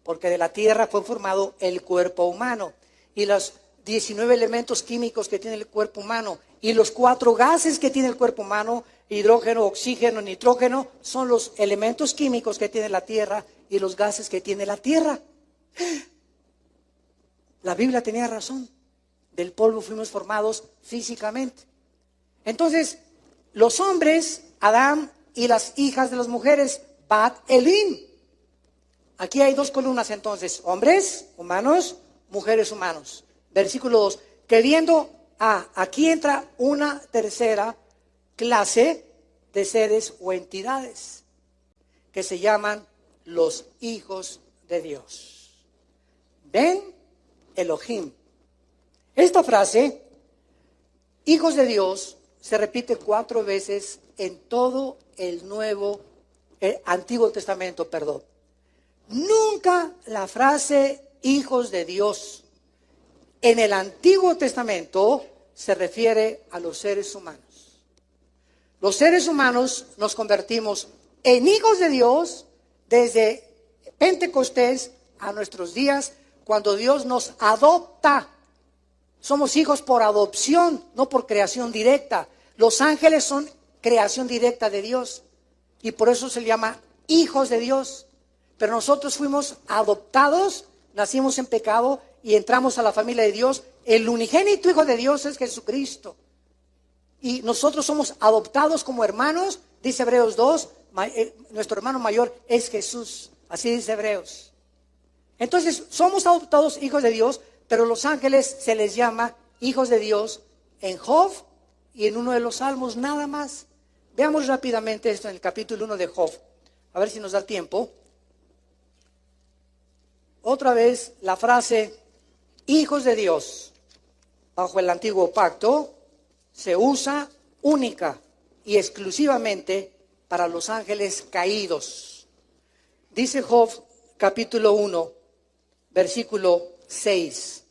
porque de la tierra fue formado el cuerpo humano. Y los 19 elementos químicos que tiene el cuerpo humano y los 4 gases que tiene el cuerpo humano, hidrógeno, oxígeno, nitrógeno, son los elementos químicos que tiene la tierra y los gases que tiene la tierra. La Biblia tenía razón. Del polvo fuimos formados físicamente. Entonces, los hombres, Adán, y las hijas de las mujeres, Bat Elim. Aquí hay dos columnas entonces, hombres, humanos, mujeres humanos. Versículo 2. Aquí entra una tercera clase de seres o entidades que se llaman los hijos de Dios. Ben Elohim. Esta frase, hijos de Dios, se repite 4 veces en todo el Antiguo Testamento, perdón. Nunca la frase hijos de Dios en el Antiguo Testamento se refiere a los seres humanos. Los seres humanos nos convertimos en hijos de Dios desde Pentecostés a nuestros días, cuando Dios nos adopta. Somos hijos por adopción, no por creación directa. Los ángeles son creación directa de Dios y por eso se le llama hijos de Dios. Pero nosotros fuimos adoptados, nacimos en pecado y entramos a la familia de Dios. El unigénito Hijo de Dios es Jesucristo. Y nosotros somos adoptados como hermanos, dice Hebreos 2, nuestro hermano mayor es Jesús, así dice Hebreos. Entonces, somos adoptados hijos de Dios, pero los ángeles se les llama hijos de Dios en Job y en uno de los salmos, nada más. Veamos rápidamente esto en el capítulo 1 de Job, a ver si nos da tiempo. Otra vez la frase hijos de Dios bajo el antiguo pacto se usa única y exclusivamente para los ángeles caídos. Dice Job capítulo 1, versículo 6.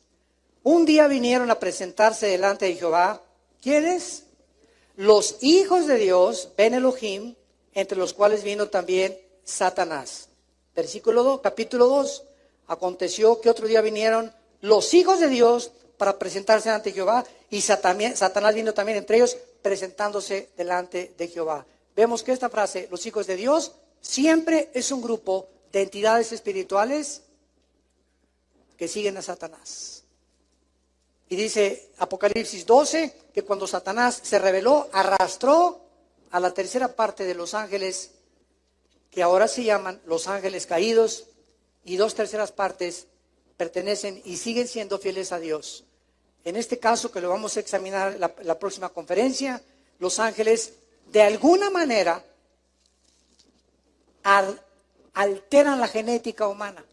Un día vinieron a presentarse delante de Jehová. ¿Quiénes? Los hijos de Dios, Ben Elohim, entre los cuales vino también Satanás. Versículo 2, capítulo 2. Aconteció que otro día vinieron los hijos de Dios para presentarse ante Jehová y Satanás vino también entre ellos presentándose delante de Jehová. Vemos que esta frase, los hijos de Dios, siempre es un grupo de entidades espirituales que siguen a Satanás. Y dice Apocalipsis 12 que cuando Satanás se rebeló, arrastró a la tercera parte de los ángeles, que ahora se llaman los ángeles caídos, y 2/3 partes pertenecen y siguen siendo fieles a Dios. En este caso, que lo vamos a examinar la próxima conferencia, los ángeles de alguna manera alteran la genética humana.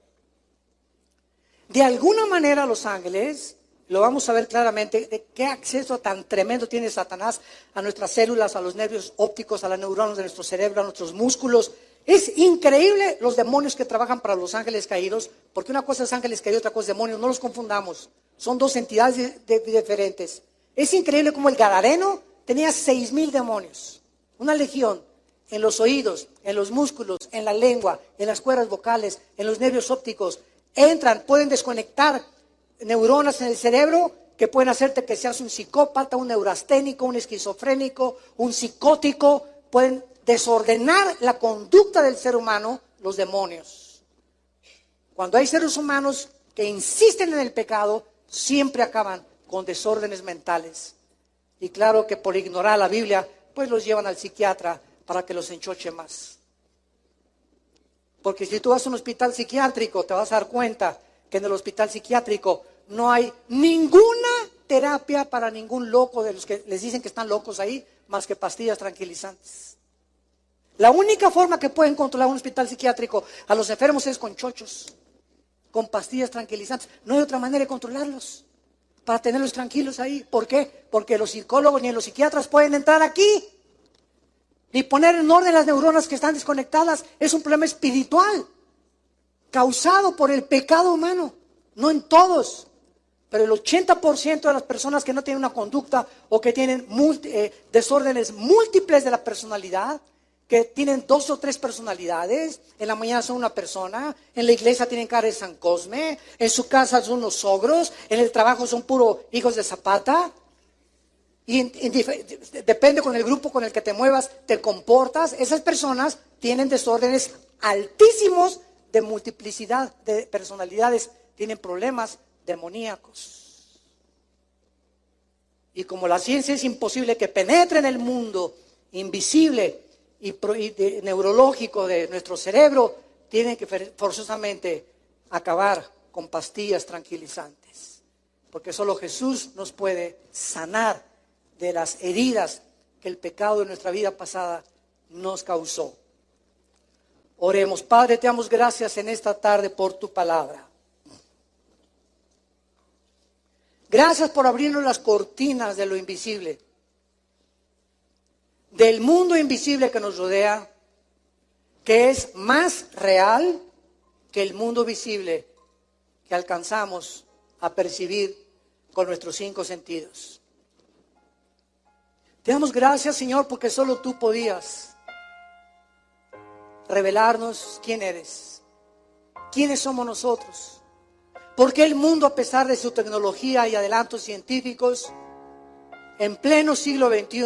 De alguna manera los ángeles, lo vamos a ver claramente, de qué acceso tan tremendo tiene Satanás a nuestras células, a los nervios ópticos, a las neuronas de nuestro cerebro, a nuestros músculos. Es increíble los demonios que trabajan para los ángeles caídos, porque una cosa es ángeles caídos, otra cosa es demonios, no los confundamos. Son dos entidades diferentes. Es increíble como el Gadareno tenía 6,000 demonios, una legión, en los oídos, en los músculos, en la lengua, en las cuerdas vocales, en los nervios ópticos. Entran, pueden desconectar neuronas en el cerebro que pueden hacerte que seas un psicópata, un neurasténico, un esquizofrénico, un psicótico. Pueden desordenar la conducta del ser humano, los demonios. Cuando hay seres humanos que insisten en el pecado, siempre acaban con desórdenes mentales. Y claro que por ignorar la Biblia, pues los llevan al psiquiatra para que los enchoche más. Porque si tú vas a un hospital psiquiátrico, te vas a dar cuenta que en el hospital psiquiátrico no hay ninguna terapia para ningún loco de los que les dicen que están locos ahí, más que pastillas tranquilizantes. La única forma que pueden controlar un hospital psiquiátrico a los enfermos es con chochos, con pastillas tranquilizantes. No hay otra manera de controlarlos, para tenerlos tranquilos ahí. ¿Por qué? Porque los psicólogos ni los psiquiatras pueden entrar aquí, ni poner en orden las neuronas que están desconectadas. Es un problema espiritual, causado por el pecado humano. No en todos, pero el 80% de las personas que no tienen una conducta o que tienen desórdenes múltiples de la personalidad, que tienen 2 o 3 personalidades, en la mañana son una persona, en la iglesia tienen cara de San Cosme, en su casa son unos ogros, en el trabajo son puro hijos de Zapata, y depende con el grupo con el que te muevas, te comportas. Esas personas tienen desórdenes altísimos de multiplicidad de personalidades, tienen problemas demoníacos. Y como la ciencia es imposible que penetre en el mundo invisible y neurológico de nuestro cerebro, tienen que forzosamente acabar con pastillas tranquilizantes, porque solo Jesús nos puede sanar de las heridas que el pecado de nuestra vida pasada nos causó. Oremos. Padre, te damos gracias en esta tarde por tu palabra. Gracias por abrirnos las cortinas de lo invisible, del mundo invisible que nos rodea, que es más real que el mundo visible que alcanzamos a percibir con nuestros 5 sentidos. Te damos gracias, Señor, porque solo tú podías revelarnos quién eres, quiénes somos nosotros. ¿Por qué el mundo, a pesar de su tecnología y adelantos científicos, en pleno siglo XXI,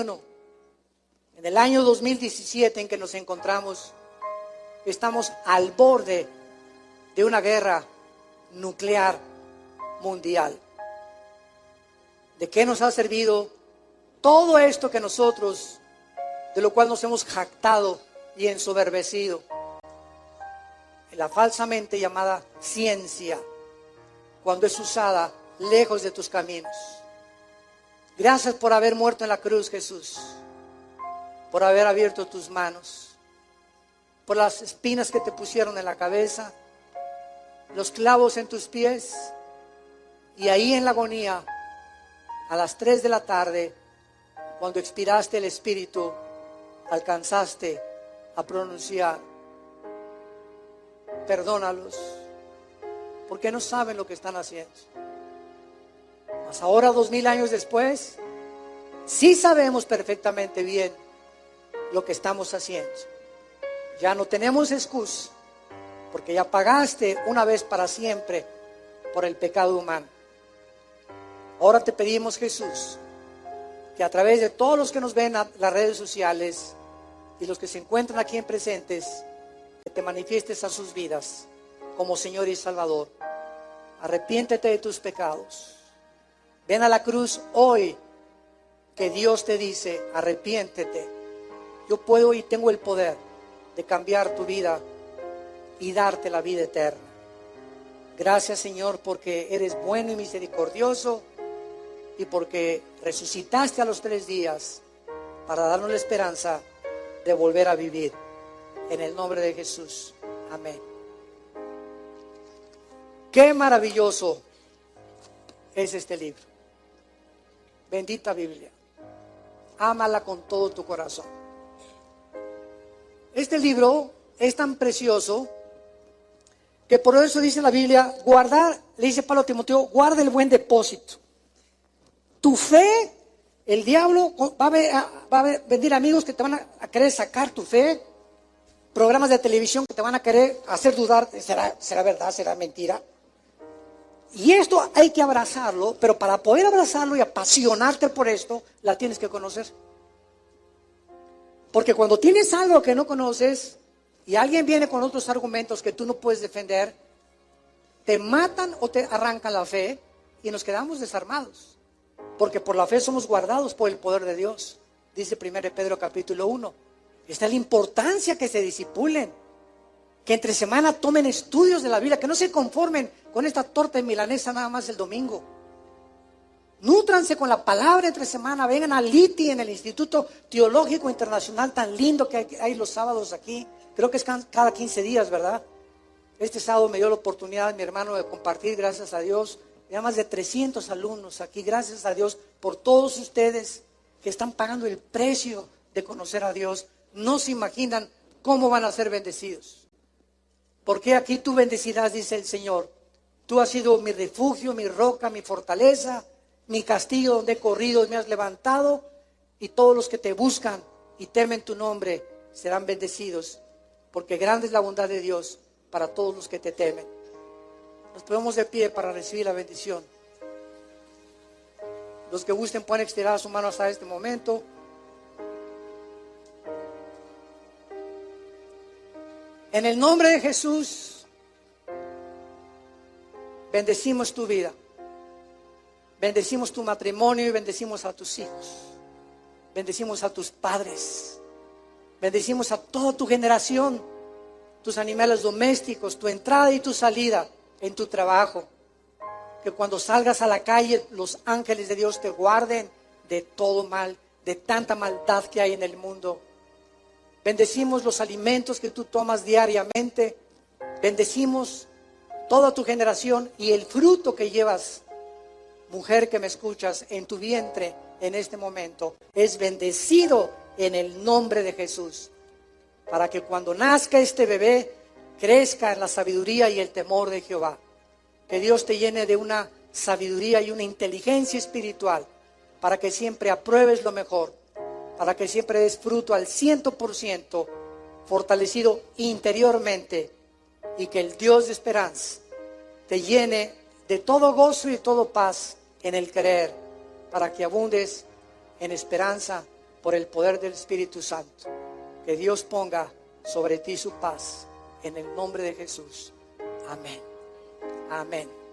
en el año 2017 en que nos encontramos, estamos al borde de una guerra nuclear mundial? ¿De qué nos ha servido todo esto que nosotros, de lo cual nos hemos jactado y ensoberbecido, en la falsamente llamada ciencia, cuando es usada lejos de tus caminos? Gracias por haber muerto en la cruz, Jesús, por haber abierto tus manos, por las espinas que te pusieron en la cabeza, los clavos en tus pies, y ahí en la agonía, a las 3 de la tarde, cuando expiraste el espíritu, alcanzaste a pronunciar: perdónalos, porque no saben lo que están haciendo. Mas ahora, 2000 años después, sí sabemos perfectamente bien lo que estamos haciendo. Ya no tenemos excusa, porque ya pagaste una vez para siempre por el pecado humano. Ahora te pedimos, Jesús, que a través de todos los que nos ven en las redes sociales y los que se encuentran aquí en presentes, que te manifiestes a sus vidas como Señor y Salvador. Arrepiéntete de tus pecados. Ven a la cruz hoy, que Dios te dice: arrepiéntete. Yo puedo y tengo el poder de cambiar tu vida y darte la vida eterna. Gracias, Señor, porque eres bueno y misericordioso, y porque resucitaste a los 3 días para darnos la esperanza de volver a vivir. En el nombre de Jesús. Amén. Qué maravilloso es este libro. Bendita Biblia. Ámala con todo tu corazón. Este libro es tan precioso que por eso dice la Biblia: guardar, le dice Pablo a Timoteo, guarda el buen depósito. Tu fe, el diablo va a venir amigos que te van a querer sacar tu fe, programas de televisión que te van a querer hacer dudar: ¿será verdad? ¿Será mentira? Y esto hay que abrazarlo, pero para poder abrazarlo y apasionarte por esto, la tienes que conocer. Porque cuando tienes algo que no conoces y alguien viene con otros argumentos que tú no puedes defender, te matan o te arrancan la fe y nos quedamos desarmados. Porque por la fe somos guardados por el poder de Dios. Dice 1 Pedro capítulo 1. Esta es la importancia, que se discipulen, que entre semana tomen estudios de la Biblia, que no se conformen con esta torta de milanesa nada más el domingo. Nútranse con la palabra entre semana. Vengan al ITI, en el Instituto Teológico Internacional tan lindo que hay los sábados aquí. Creo que es cada 15 días, ¿verdad? Este sábado me dio la oportunidad mi hermano de compartir, gracias a Dios. Ya más de 300 alumnos aquí, gracias a Dios por todos ustedes que están pagando el precio de conocer a Dios. No se imaginan cómo van a ser bendecidos. Porque aquí tú bendecirás, dice el Señor. Tú has sido mi refugio, mi roca, mi fortaleza, mi castillo donde he corrido, me has levantado, y todos los que te buscan y temen tu nombre serán bendecidos, porque grande es la bondad de Dios para todos los que te temen. Nos ponemos de pie para recibir la bendición. Los que gusten pueden extender su mano hasta este momento. En el nombre de Jesús, bendecimos tu vida. Bendecimos tu matrimonio y bendecimos a tus hijos. Bendecimos a tus padres. Bendecimos a toda tu generación, tus animales domésticos, tu entrada y tu salida. en tu trabajo. Que cuando salgas a la calle, los ángeles de Dios te guarden de todo mal, de tanta maldad que hay en el mundo. Bendecimos los alimentos que tú tomas diariamente. Bendecimos toda tu generación y el fruto que llevas, mujer que me escuchas, en tu vientre en este momento, es bendecido en el nombre de Jesús. Para que cuando nazca este bebé, crezca en la sabiduría y el temor de Jehová. Que Dios te llene de una sabiduría y una inteligencia espiritual, para que siempre apruebes lo mejor, para que siempre des fruto al 100%, fortalecido interiormente, y que el Dios de esperanza te llene de todo gozo y todo paz en el creer, para que abundes en esperanza por el poder del Espíritu Santo. Que Dios ponga sobre ti su paz en el nombre de Jesús. Amén. Amén.